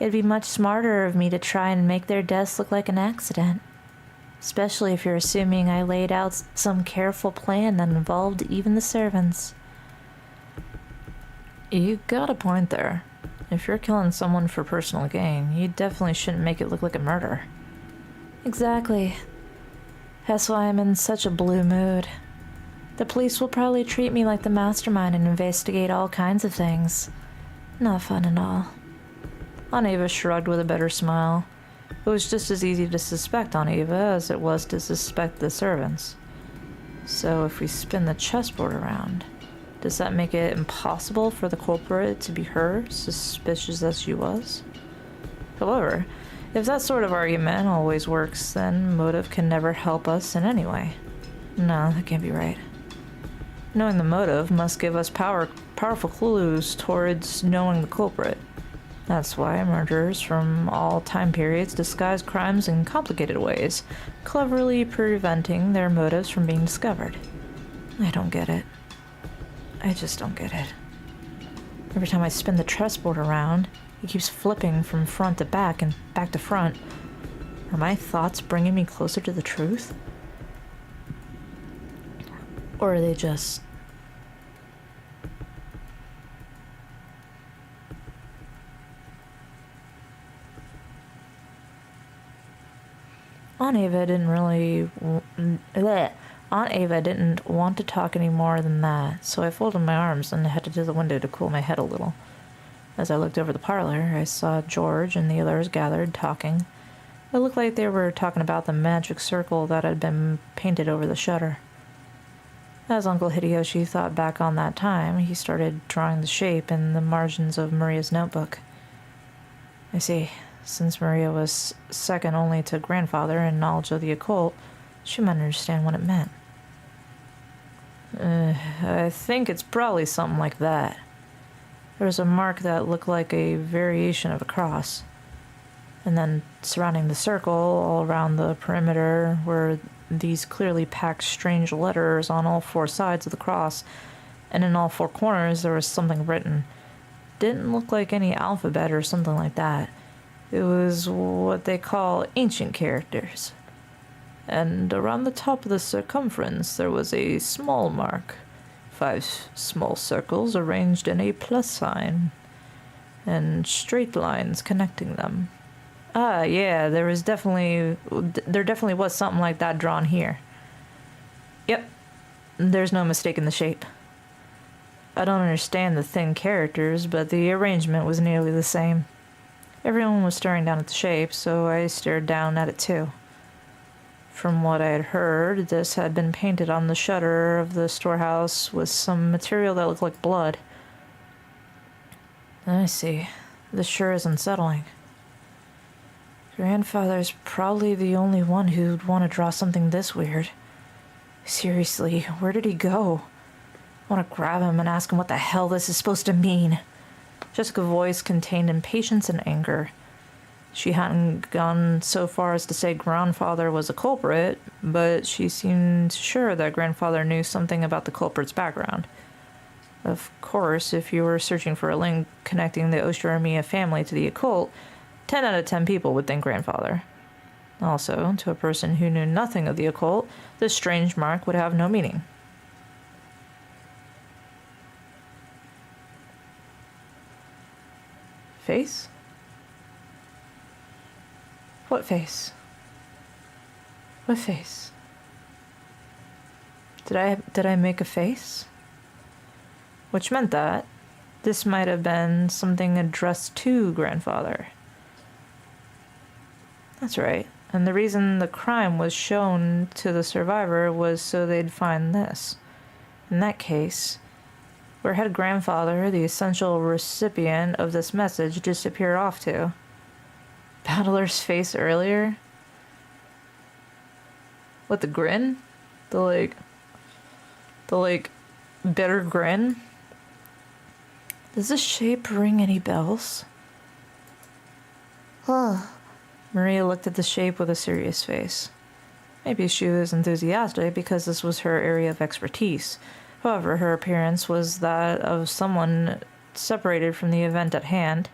It'd be much smarter of me to try and make their deaths look like an accident. Especially if you're assuming I laid out some careful plan that involved even the servants. You got a point there. If you're killing someone for personal gain, you definitely shouldn't make it look like a murder. Exactly. That's why I'm in such a blue mood. The police will probably treat me like the mastermind and investigate all kinds of things. Not fun at all. Aunt Ava shrugged with a bitter smile. It was just as easy to suspect Aunt Ava as it was to suspect the servants. So if we spin the chessboard around, does that make it impossible for the culprit to be her, suspicious as she was? However, if that sort of argument always works, then motive can never help us in any way. No, that can't be right. Knowing the motive must give us powerful clues towards knowing the culprit. That's why murderers from all time periods disguise crimes in complicated ways, cleverly preventing their motives from being discovered. I don't get it. I just don't get it. Every time I spin the chessboard around, it keeps flipping from front to back and back to front. Are my thoughts bringing me closer to the truth? Or are they just... Aunt Ava didn't want to talk any more than that, so I folded my arms and headed to the window to cool my head a little. As I looked over the parlor, I saw George and the others gathered, talking. It looked like they were talking about the magic circle that had been painted over the shutter. As Uncle Hideyoshi thought back on that time, he started drawing the shape in the margins of Maria's notebook. I see. Since Maria was second only to grandfather in knowledge of the occult, she might understand what it meant. I think it's probably something like that. There was a mark that looked like a variation of a cross. And then surrounding the circle, all around the perimeter, were these clearly packed strange letters on all four sides of the cross, and in all four corners there was something written. Didn't look like any alphabet or something like that. It was what they call ancient characters. And around the top of the circumference there was a small mark. 5 small circles arranged in a plus sign, and straight lines connecting them. Ah, yeah, there definitely was something like that drawn here. Yep, there's no mistaking the shape. I don't understand the thin characters, but the arrangement was nearly the same. Everyone was staring down at the shape, so I stared down at it too. From what I had heard, this had been painted on the shutter of the storehouse with some material that looked like blood. I see. This sure is unsettling. Grandfather's probably the only one who'd want to draw something this weird. Seriously, where did he go? I want to grab him and ask him what the hell this is supposed to mean. Jessica's voice contained impatience and anger. She hadn't gone so far as to say grandfather was a culprit, but she seemed sure that grandfather knew something about the culprit's background. Of course, if you were searching for a link connecting the Oshiramiya family to the occult, 10 out of 10 people would think grandfather. Also, to a person who knew nothing of the occult, this strange mark would have no meaning. Face? What face? What face? Did I make a face? Which meant that this might have been something addressed to grandfather. That's right. And the reason the crime was shown to the survivor was so they'd find this. In that case, where had grandfather, the essential recipient of this message, disappeared off to? Battler's face earlier? What, the grin? The bitter grin? Does this shape ring any bells? Maria looked at the shape with a serious face. Maybe she was enthusiastic because this was her area of expertise. However, her appearance was that of someone separated from the event at hand,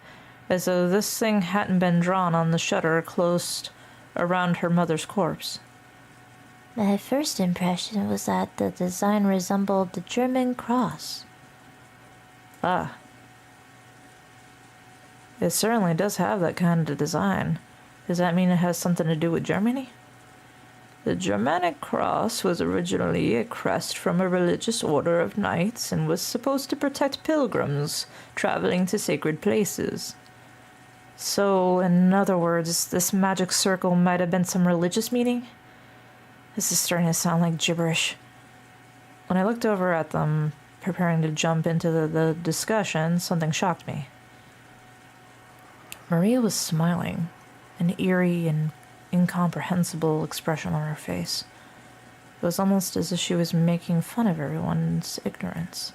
as though this thing hadn't been drawn on the shutter close around her mother's corpse. My first impression was that the design resembled the German cross. Ah. It certainly does have that kind of design. Does that mean it has something to do with Germany? The Germanic cross was originally a crest from a religious order of knights and was supposed to protect pilgrims traveling to sacred places. So, in other words, this magic circle might have been some religious meaning? This is starting to sound like gibberish. When I looked over at them, preparing to jump into the discussion, something shocked me. Maria was smiling, an eerie and incomprehensible expression on her face. It was almost as if she was making fun of everyone's ignorance.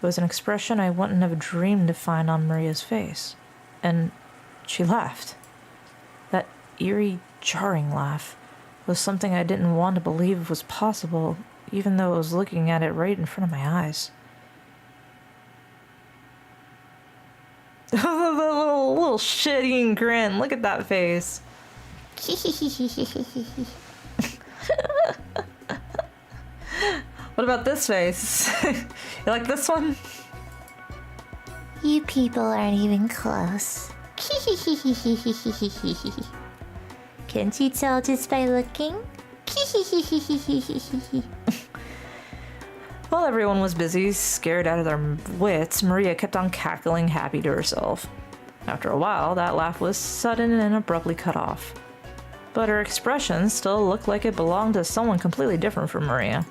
It was an expression I wouldn't have dreamed to find on Maria's face. And she laughed. That eerie, jarring laugh was something I didn't want to believe was possible, even though I was looking at it right in front of my eyes. The little shit-eating grin. Look at that face. What about this face? You like this one? You people aren't even close. Can't you tell just by looking? While everyone was busy, scared out of their wits, Maria kept on cackling, happy to herself. After a while, that laugh was sudden and abruptly cut off. But her expression still looked like it belonged to someone completely different from Maria.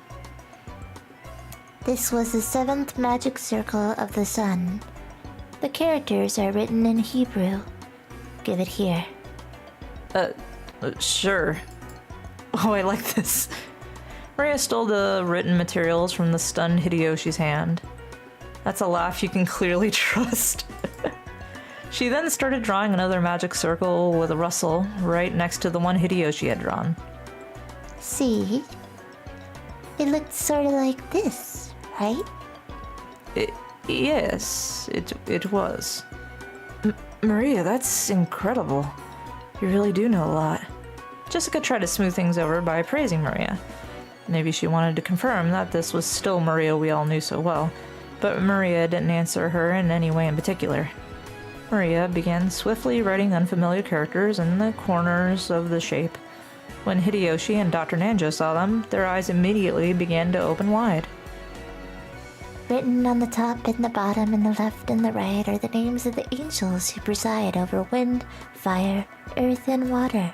This was the 7th magic circle of the sun. The characters are written in Hebrew. Give it here. Sure. Oh, I like this. Maria stole the written materials from the stunned Hideyoshi's hand. That's a laugh you can clearly trust. She then started drawing another magic circle with a rustle right next to the one Hideyoshi had drawn. See? It looked sort of like this, right? Yes, it was. Maria, that's incredible. You really do know a lot. Jessica tried to smooth things over by praising Maria. Maybe she wanted to confirm that this was still Maria we all knew so well, but Maria didn't answer her in any way in particular. Maria began swiftly writing unfamiliar characters in the corners of the shape. When Hideyoshi and Dr. Nanjo saw them, their eyes immediately began to open wide. Written on the top and the bottom and the left and the right are the names of the angels who preside over wind, fire, earth, and water.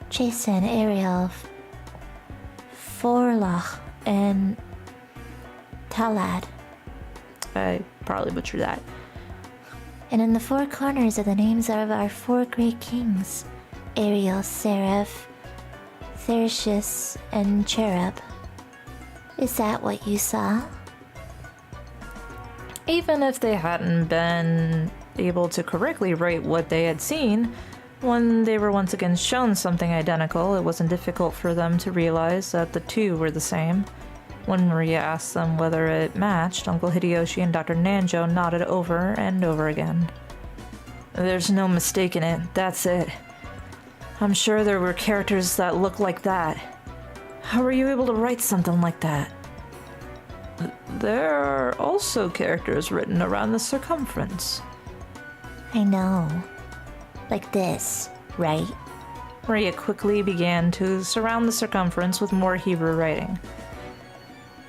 Jason, Ariel, Forloch, and Talad. I probably butchered that. And in the 4 corners are the names of our 4 great kings, Ariel, Seraph, Thersius, and Cherub. Is that what you saw? Even if they hadn't been able to correctly write what they had seen, when they were once again shown something identical, it wasn't difficult for them to realize that the two were the same. When Maria asked them whether it matched, Uncle Hideyoshi and Dr. Nanjo nodded over and over again. There's no mistaking it, that's it. I'm sure there were characters that looked like that. How were you able to write something like that? There are also characters written around the circumference. I know. Like this, right? Maria quickly began to surround the circumference with more Hebrew writing.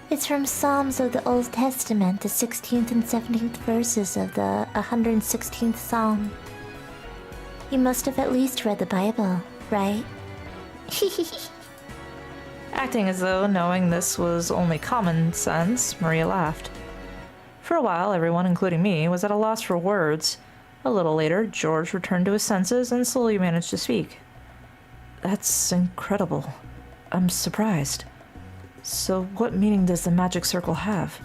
It's from Psalms of the Old Testament, the 16th and 17th verses of the 116th Psalm. You must have at least read the Bible, right? Acting as though knowing this was only common sense, Maria laughed. For a while, everyone, including me, was at a loss for words. A little later, George returned to his senses and slowly managed to speak. That's incredible. I'm surprised. So what meaning does the magic circle have?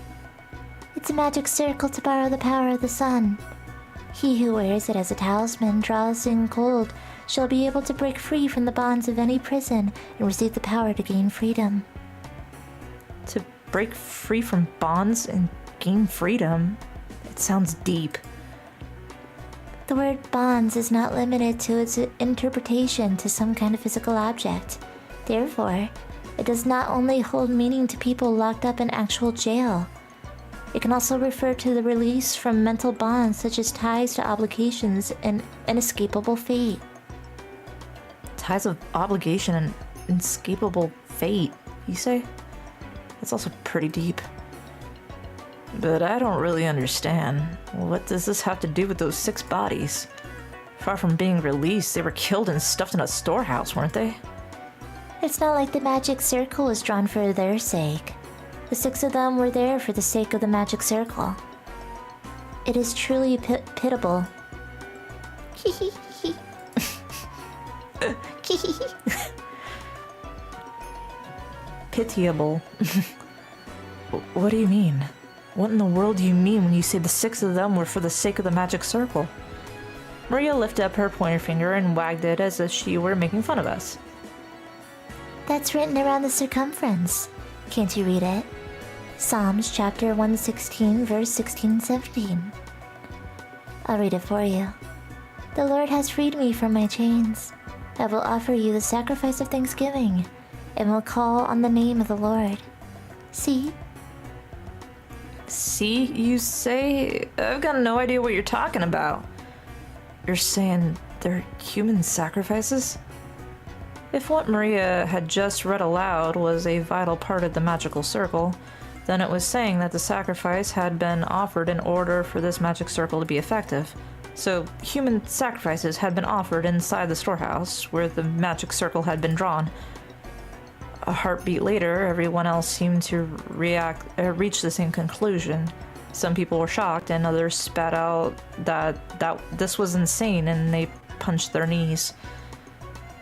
It's a magic circle to borrow the power of the sun. He who wears it as a talisman draws in gold shall be able to break free from the bonds of any prison and receive the power to gain freedom. To break free from bonds and gain freedom? It sounds deep. The word bonds is not limited to its interpretation to some kind of physical object. Therefore, it does not only hold meaning to people locked up in actual jail. It can also refer to the release from mental bonds such as ties to obligations and inescapable fate. Ties of obligation and inescapable fate, you say? That's also pretty deep. But I don't really understand. What does this have to do with those 6 bodies? Far from being released, they were killed and stuffed in a storehouse, weren't they? It's not like the magic circle was drawn for their sake. The 6 of them were there for the sake of the magic circle. It is truly pitiable. Pitiable. What do you mean? What in the world do you mean when you say the 6 of them were for the sake of the magic circle? Maria lifted up her pointer finger and wagged it as if she were making fun of us. That's written around the circumference. Can't you read it? Psalms chapter 116, verse 16-17. I'll read it for you. The Lord has freed me from my chains. I will offer you the sacrifice of thanksgiving, and will call on the name of the Lord. See? See, you say? I've got no idea what you're talking about. You're saying they're human sacrifices? If what Maria had just read aloud was a vital part of the magical circle, then it was saying that the sacrifice had been offered in order for this magic circle to be effective. So, human sacrifices had been offered inside the storehouse where the magic circle had been drawn. A heartbeat later, everyone else seemed to reach the same conclusion. Some people were shocked, and others spat out that this was insane, and they punched their knees.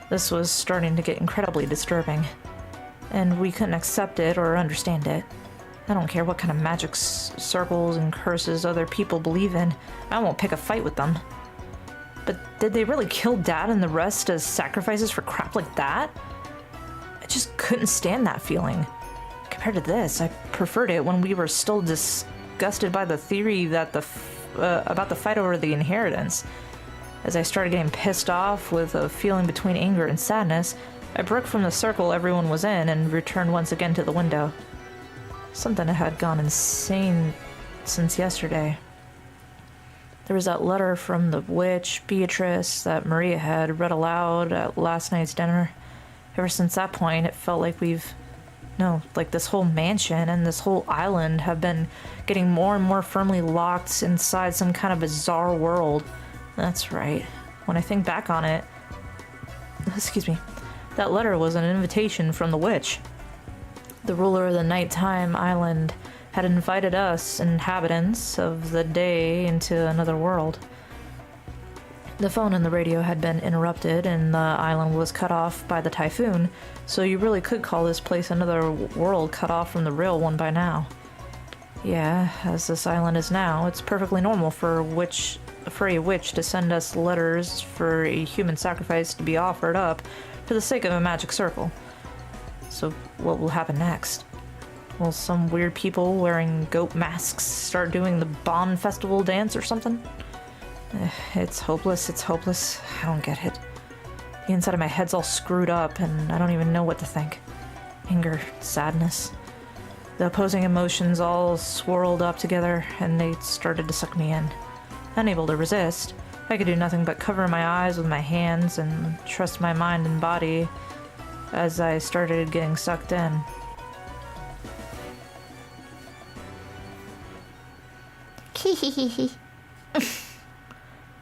This was starting to get incredibly disturbing, and we couldn't accept it or understand it. I don't care what kind of magic circles and curses other people believe in. I won't pick a fight with them. But did they really kill Dad and the rest as sacrifices for crap like that? I just couldn't stand that feeling. Compared to this, I preferred it when we were still disgusted by the theory that about the fight over the inheritance. As I started getting pissed off with a feeling between anger and sadness, I broke from the circle everyone was in and returned once again to the window. Something had gone insane since yesterday. There was that letter from the witch, Beatrice, that Maria had read aloud at last night's dinner. Ever since that point, it felt like like this whole mansion and this whole island have been getting more and more firmly locked inside some kind of bizarre world. That's right. When I think back on it, that letter was an invitation from the witch. The ruler of the nighttime island had invited us, inhabitants of the day, into another world. The phone and the radio had been interrupted, and the island was cut off by the typhoon, so you really could call this place another world cut off from the real one by now. Yeah, as this island is now, it's perfectly normal for a witch to send us letters for a human sacrifice to be offered up for the sake of a magic circle. So what will happen next? Will some weird people wearing goat masks start doing the Bon Festival dance or something? It's hopeless. I don't get it. The inside of my head's all screwed up and I don't even know what to think. Anger, sadness. The opposing emotions all swirled up together and they started to suck me in. Unable to resist, I could do nothing but cover my eyes with my hands and trust my mind and body as I started getting sucked in.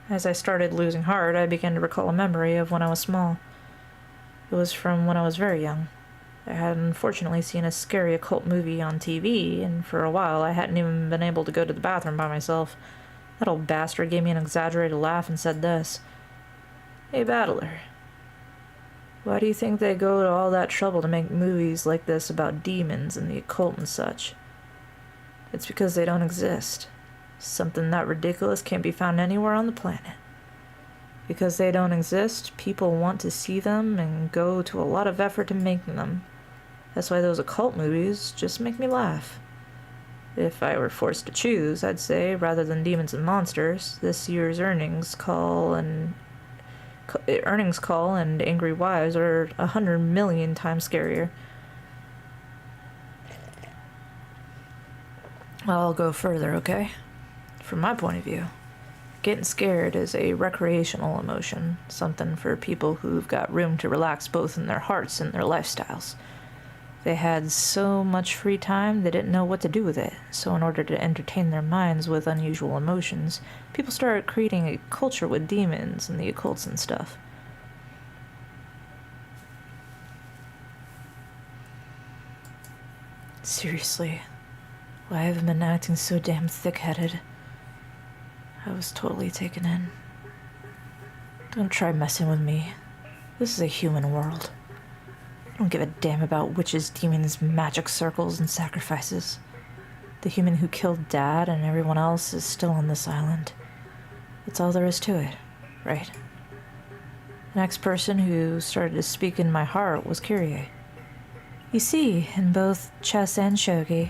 As I started losing heart, I began to recall a memory of when I was small. It was from when I was very young. I had unfortunately seen a scary occult movie on TV, and for a while I hadn't even been able to go to the bathroom by myself. That old bastard gave me an exaggerated laugh and said this. "Hey, Battler, why do you think they go to all that trouble to make movies like this about demons and the occult and such? It's because they don't exist. Something that ridiculous can't be found anywhere on the planet. Because they don't exist, people want to see them and go to a lot of effort to make them. That's why those occult movies just make me laugh. If I were forced to choose, I'd say, rather than demons and monsters, this year's earnings call earnings call and angry wives are 100 million times scarier. I'll go further, okay? From my point of view, getting scared is a recreational emotion, something for people who've got room to relax both in their hearts and their lifestyles. They had so much free time they didn't know what to do with it, so in order to entertain their minds with unusual emotions, people started creating a culture with demons and the occults and stuff. Seriously, why have I been acting so damn thick-headed? I was totally taken in. Don't try messing with me. This is a human world. I don't give a damn about witches, demons, magic circles, and sacrifices. The human who killed Dad and everyone else is still on this island. That's all there is to it, right? The next person who started to speak in my heart was Kifé. You see, in both chess and shogi,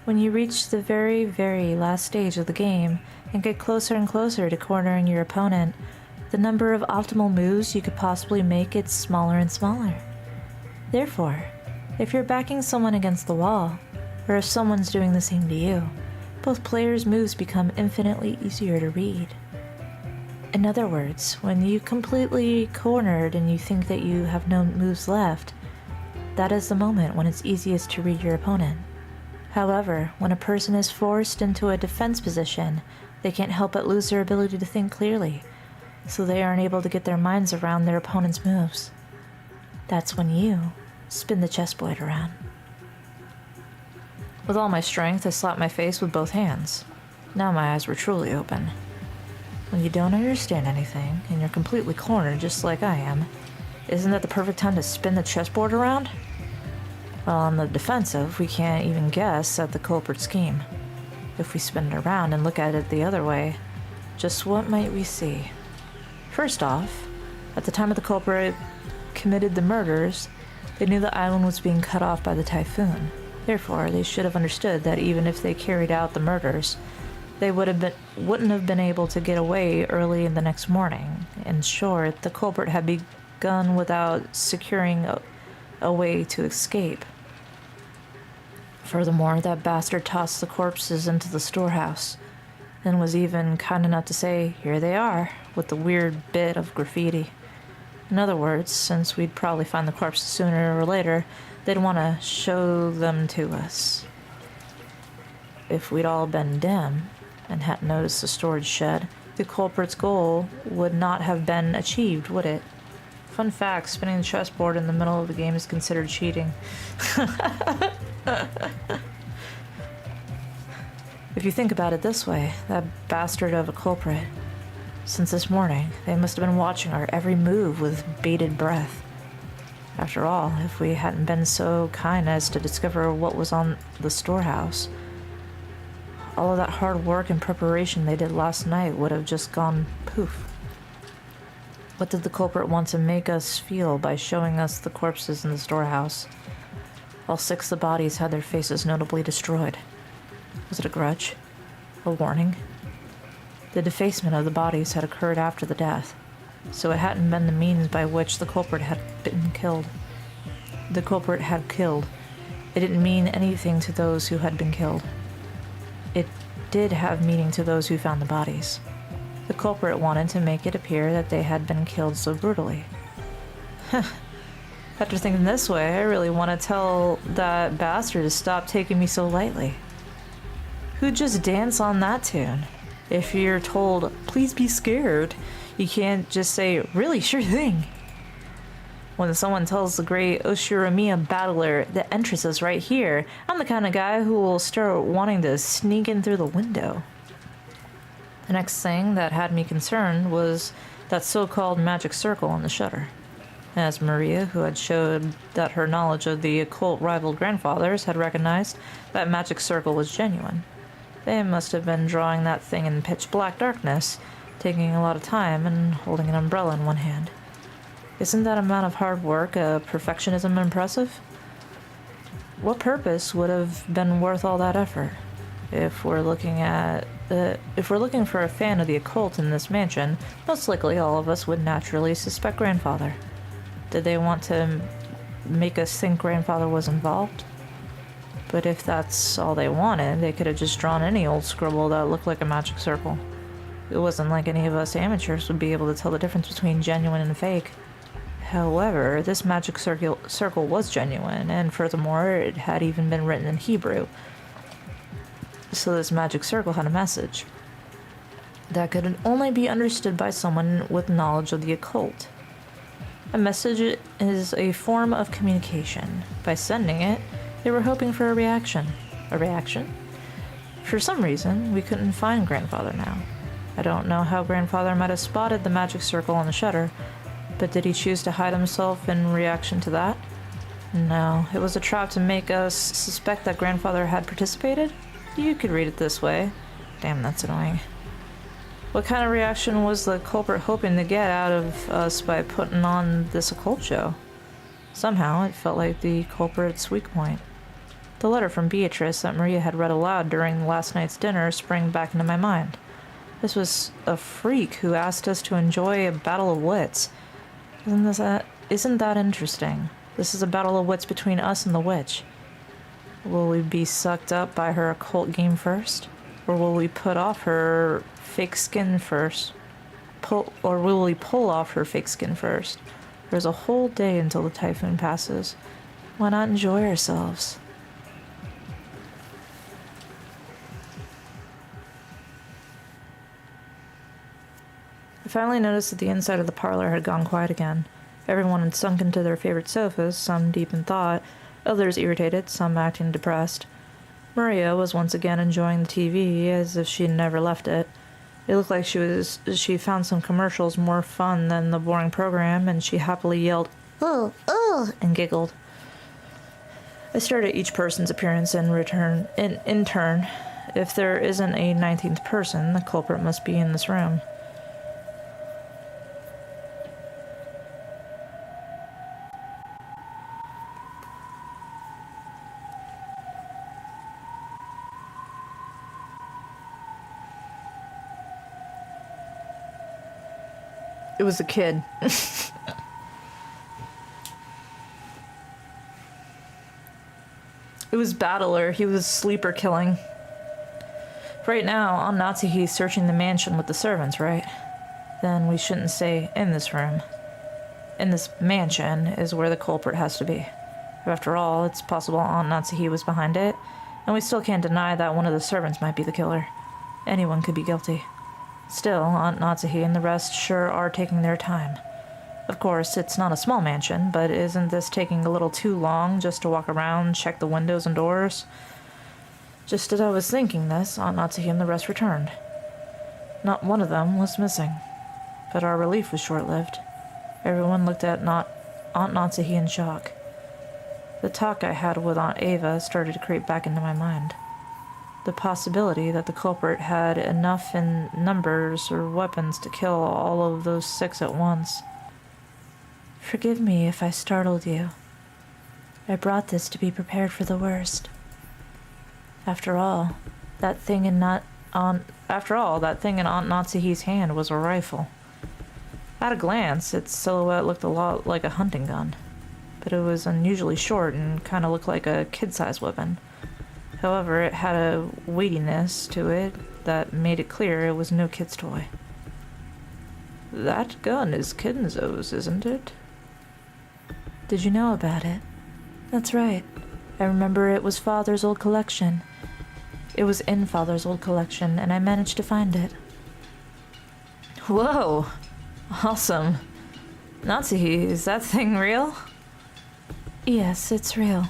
when you reach the very, very last stage of the game and get closer and closer to cornering your opponent, the number of optimal moves you could possibly make gets smaller and smaller. Therefore, if you're backing someone against the wall, or if someone's doing the same to you, both players' moves become infinitely easier to read. In other words, when you completely cornered and you think that you have no moves left, that is the moment when it's easiest to read your opponent. However, when a person is forced into a defense position, they can't help but lose their ability to think clearly, so they aren't able to get their minds around their opponent's moves. That's when you spin the chessboard around. With all my strength, I slapped my face with both hands. Now my eyes were truly open. When you don't understand anything, and you're completely cornered just like I am, isn't that the perfect time to spin the chessboard around? Well, on the defensive, we can't even guess at the culprit scheme. If we spin it around and look at it the other way, just what might we see? First off, at the time of the culprit committed the murders, they knew the island was being cut off by the typhoon. Therefore, they should have understood that even if they carried out the murders, they wouldn't have been able to get away early in the next morning. In short, the culprit had begun without securing a way to escape. Furthermore, that bastard tossed the corpses into the storehouse, and was even kind enough to say, "Here they are," with the weird bit of graffiti. In other words, since we'd probably find the corpses sooner or later, they'd want to show them to us. If we'd all been dim and hadn't noticed the storage shed, the culprit's goal would not have been achieved, would it? Fun fact, spinning the chessboard in the middle of the game is considered cheating. If you think about it this way, that bastard of a culprit, since this morning, they must have been watching our every move with bated breath. After all, if we hadn't been so kind as to discover what was on the storehouse, all of that hard work and preparation they did last night would have just gone poof. What did the culprit want to make us feel by showing us the corpses in the storehouse? All 6 of the bodies had their faces notably destroyed. Was it a grudge? A warning? The defacement of the bodies had occurred after the death, so it hadn't been the means by which the culprit had been killed. The culprit had killed. It didn't mean anything to those who had been killed. It did have meaning to those who found the bodies. The culprit wanted to make it appear that they had been killed so brutally. After thinking this way, I really want to tell that bastard to stop taking me so lightly. Who'd just dance on that tune? If you're told, "Please be scared," you can't just say, "Really, sure thing." When someone tells the great Oshiramiya battler, "The entrance is right here," I'm the kind of guy who will start wanting to sneak in through the window. The next thing that had me concerned was that so-called magic circle on the shutter. As Maria, who had showed that her knowledge of the occult rival grandfathers, had recognized that magic circle was genuine. They must have been drawing that thing in pitch black darkness, taking a lot of time and holding an umbrella in one hand. Isn't that amount of hard work perfectionism impressive? What purpose would have been worth all that effort? If we're looking for a fan of the occult in this mansion, most likely all of us would naturally suspect grandfather. Did they want to make us think grandfather was involved? But if that's all they wanted, they could have just drawn any old scribble that looked like a magic circle. It wasn't like any of us amateurs would be able to tell the difference between genuine and fake. However, this magic circle was genuine, and furthermore, it had even been written in Hebrew. So this magic circle had a message that could only be understood by someone with knowledge of the occult. A message is a form of communication. By sending it, they were hoping for a reaction. A reaction? For some reason, we couldn't find grandfather now. I don't know how grandfather might have spotted the magic circle on the shutter, but did he choose to hide himself in reaction to that? No, it was a trap to make us suspect that grandfather had participated? You could read it this way. Damn, that's annoying. What kind of reaction was the culprit hoping to get out of us by putting on this occult show? Somehow, it felt like the culprit's weak point. The letter from Beatrice that Maria had read aloud during last night's dinner sprang back into my mind. This was a freak who asked us to enjoy a battle of wits. Isn't that interesting? This is a battle of wits between us and the witch. Will we be sucked up by her occult game first? Or will we put off her fake skin first? Will we pull off her fake skin first? There's a whole day until the typhoon passes. Why not enjoy ourselves? I finally noticed that the inside of the parlor had gone quiet again. Everyone had sunk into their favorite sofas, some deep in thought, others irritated, some acting depressed. Maria was once again enjoying the TV as if she had never left it. It looked like she found some commercials more fun than the boring program, and she happily yelled, "Oh, oh," and giggled. I stared at each person's appearance in turn. If there isn't a 19th person, the culprit must be in this room. It was a kid. It was Battler. He was sleeper killing. Right now, on Natsuhi's searching the mansion with the servants, right? Then we shouldn't say in this room. In this mansion is where the culprit has to be. After all, it's possible Aunt Natsuhi was behind it, and we still can't deny that one of the servants might be the killer. Anyone could be guilty. Still, Aunt Natsuhi and the rest sure are taking their time. Of course, it's not a small mansion, but isn't this taking a little too long just to walk around, check the windows and doors? Just as I was thinking this, Aunt Natsuhi and the rest returned. Not one of them was missing, but our relief was short-lived. Everyone looked at Aunt Natsuhi in shock. The talk I had with Aunt Ava started to creep back into my mind. The possibility that the culprit had enough in numbers or weapons to kill all of those 6 at once. Forgive me if I startled you. I brought this to be prepared for the worst. After all, that thing in Aunt Natsuhi's hand was a rifle. At a glance, its silhouette looked a lot like a hunting gun, but it was unusually short and kind of looked like a kid-sized weapon. However, it had a weightiness to it that made it clear it was no kid's toy. That gun is Kinzo's, isn't it? Did you know about it? That's right. I remember it was Father's old collection. It was in Father's old collection, and I managed to find it. Whoa! Awesome. Natsuhi, is that thing real? Yes, it's real.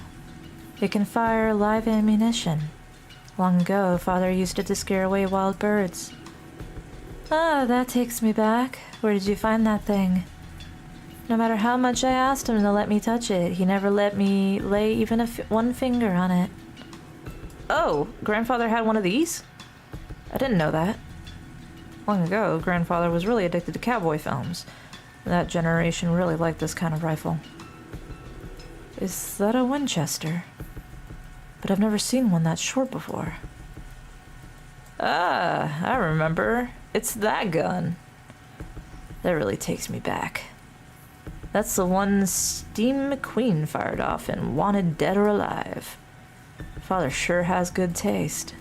It can fire live ammunition. Long ago, Father used it to scare away wild birds. Ah, that takes me back. Where did you find that thing? No matter how much I asked him to let me touch it, he never let me lay even one finger on it. Oh, Grandfather had one of these? I didn't know that. Long ago, Grandfather was really addicted to cowboy films. That generation really liked this kind of rifle. Is that a Winchester? But I've never seen one that short before. Ah, I remember. It's that gun. That really takes me back. That's the one Steam McQueen fired off in Wanted Dead or Alive. Father sure has good taste.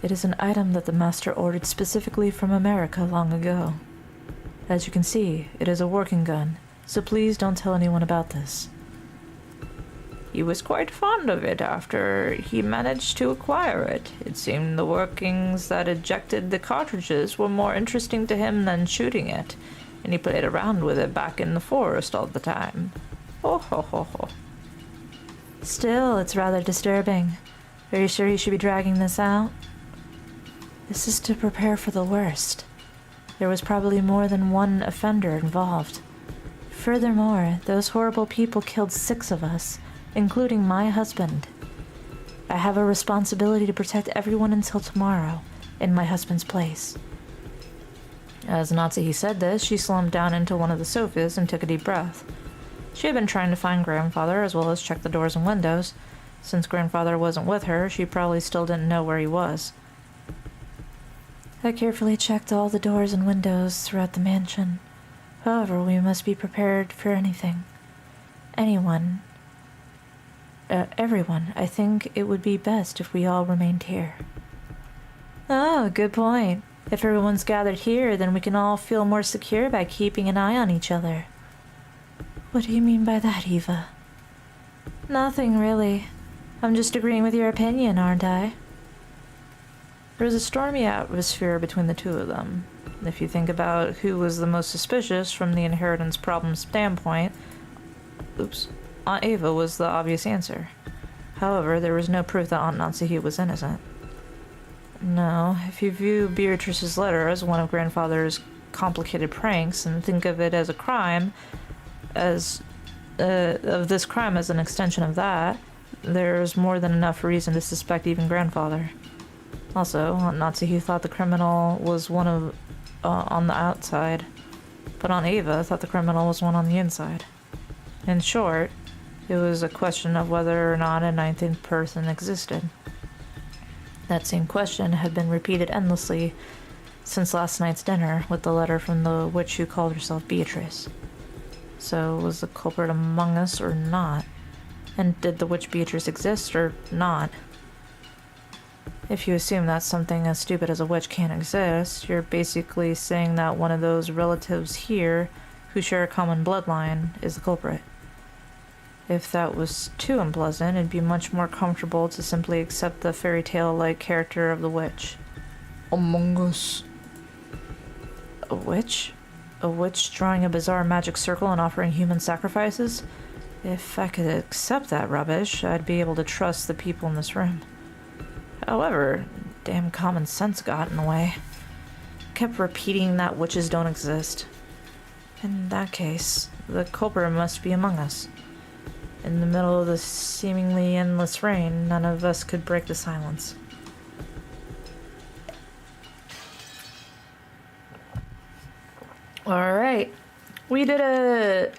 It is an item that the master ordered specifically from America long ago. As you can see, it is a working gun, so please don't tell anyone about this. He was quite fond of it after he managed to acquire it. It seemed the workings that ejected the cartridges were more interesting to him than shooting it, and he played around with it back in the forest all the time. Ho ho ho ho. Still, it's rather disturbing. Are you sure you should be dragging this out? This is to prepare for the worst. There was probably more than one offender involved. Furthermore, those horrible people killed 6 of us, including my husband. I have a responsibility to protect everyone until tomorrow, in my husband's place. As Natsuhi said this, she slumped down into one of the sofas and took a deep breath. She had been trying to find grandfather as well as check the doors and windows. Since grandfather wasn't with her, she probably still didn't know where he was. I carefully checked all the doors and windows throughout the mansion. However, we must be prepared for anything. Everyone, I think it would be best if we all remained here. Oh, good point. If everyone's gathered here, then we can all feel more secure by keeping an eye on each other. What do you mean by that, Eva? Nothing, really. I'm just agreeing with your opinion, aren't I? There was a stormy atmosphere between the two of them. If you think about who was the most suspicious from the inheritance problem standpoint, Aunt Ava was the obvious answer. However, there was no proof that Aunt Natsuhi was innocent. No, if you view Beatrice's letter as one of grandfather's complicated pranks and think of it as a crime, of this crime as an extension of that, there's more than enough reason to suspect even grandfather. Also, Aunt Natsuhi thought the criminal was one of on the outside, but Aunt Ava thought the criminal was one on the inside. In short, it was a question of whether or not a 19th person existed. That same question had been repeated endlessly since last night's dinner with the letter from the witch who called herself Beatrice. So, was the culprit among us or not? And did the witch Beatrice exist or not? If you assume that something as stupid as a witch can't exist, you're basically saying that one of those relatives here who share a common bloodline is the culprit. If that was too unpleasant, it'd be much more comfortable to simply accept the fairy tale-like character of the witch. Among Us. A witch? A witch drawing a bizarre magic circle and offering human sacrifices? If I could accept that rubbish, I'd be able to trust the people in this room. However, damn common sense got in the way. Kept repeating that witches don't exist. In that case, the culprit must be among us. In the middle of the seemingly endless rain, none of us could break the silence. Alright. We did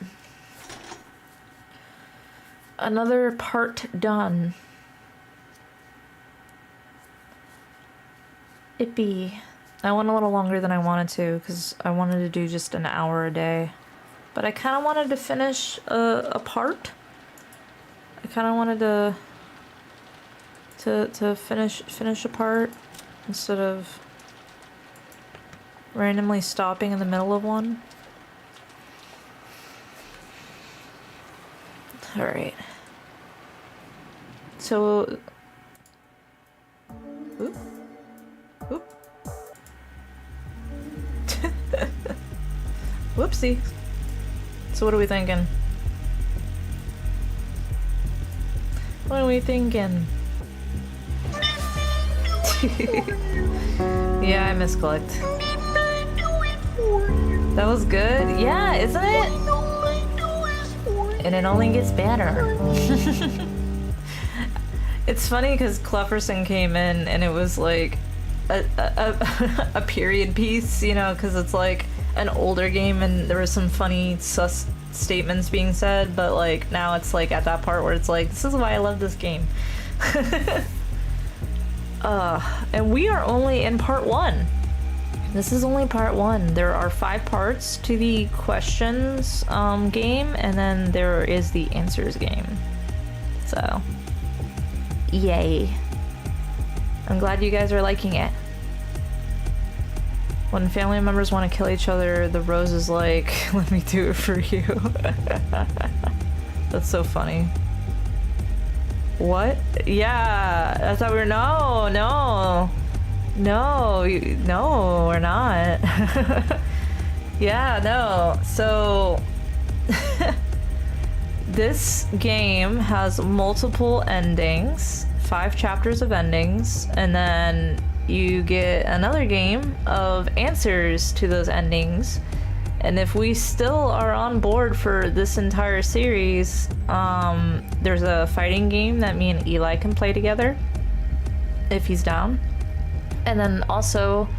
another part done. I went a little longer than I wanted to because I wanted to do just an hour a day. But I kind of wanted to finish a part. I kind of wanted to finish a part instead of randomly stopping in the middle of one. Alright. So... Oop. Oop. Whoopsie. So what are we thinking? What are we thinking? Yeah, I misclicked. That was good? Yeah, isn't it? And it only gets better. It's funny because Clefferson came in and it was like a period piece, you know, because it's like an older game and there was some funny sus statements being said, but like now it's like at that part where it's like, this is why I love this game. And we are only in part 1. This is only part 1. There are 5 parts to the questions game, and then there is the answers game. So, yay. I'm glad you guys are liking it. When family members want to kill each other, the rose is like, let me do it for you. That's so funny. What? Yeah, I thought we were, no, we're not. Yeah, no, so this game has multiple endings, 5 chapters of endings, and then you get another game of answers to those endings. And if we still are on board for this entire series, there's a fighting game that me and Eli can play together, if he's down. And then also,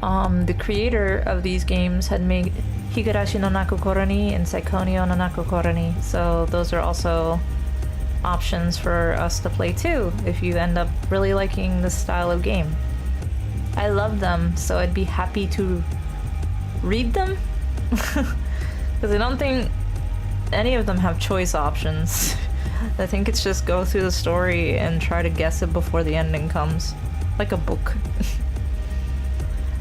the creator of these games had made Higurashi no Nakokoro ni and Saikonyo no Nakokoro ni, so those are also options for us to play too, if you end up really liking this style of game. I love them, so I'd be happy to read them. Because I don't think any of them have choice options. I think it's just go through the story and try to guess it before the ending comes. Like a book.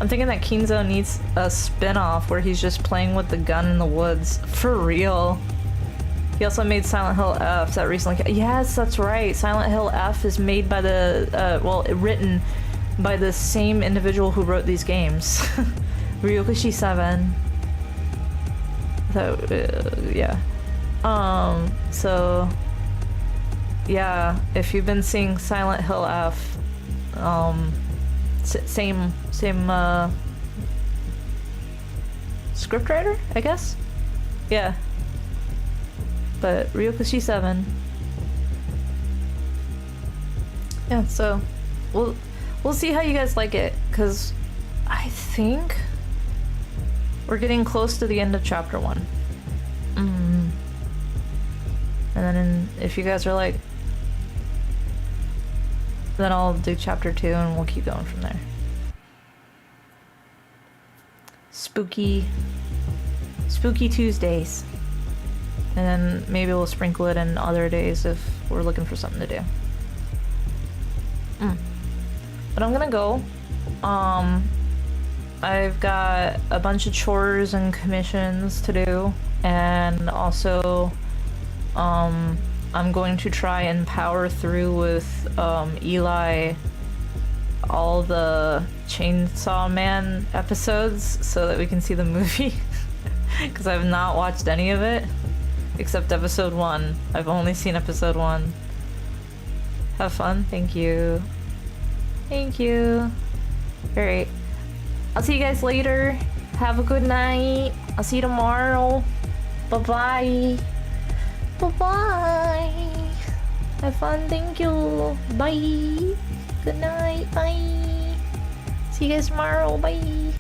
I'm thinking that Kinzo needs a spin-off where he's just playing with the gun in the woods. For real. He also made Silent Hill F that recently... Yes, that's right. Silent Hill F is made by the... written by the same individual who wrote these games. Ryokushi 7. Yeah. So... Yeah, if you've been seeing Silent Hill F, same scriptwriter, I guess? Yeah. But Ryokushi 7. Yeah, so we'll see how you guys like it, because I think we're getting close to the end of chapter 1. And then if you guys are like, then I'll do chapter 2 and we'll keep going from there. Spooky Tuesdays. And then maybe we'll sprinkle it in other days if we're looking for something to do. But I'm gonna go. I've got a bunch of chores and commissions to do, and also I'm going to try and power through with Eli all the Chainsaw Man episodes so that we can see the movie. Because I've not watched any of it except episode 1. I've only seen episode 1. Have fun. Thank you. Thank you. Alright. I'll see you guys later. Have a good night. I'll see you tomorrow. Bye-bye. Bye-bye. Have fun. Thank you. Bye. Good night. Bye. See you guys tomorrow. Bye.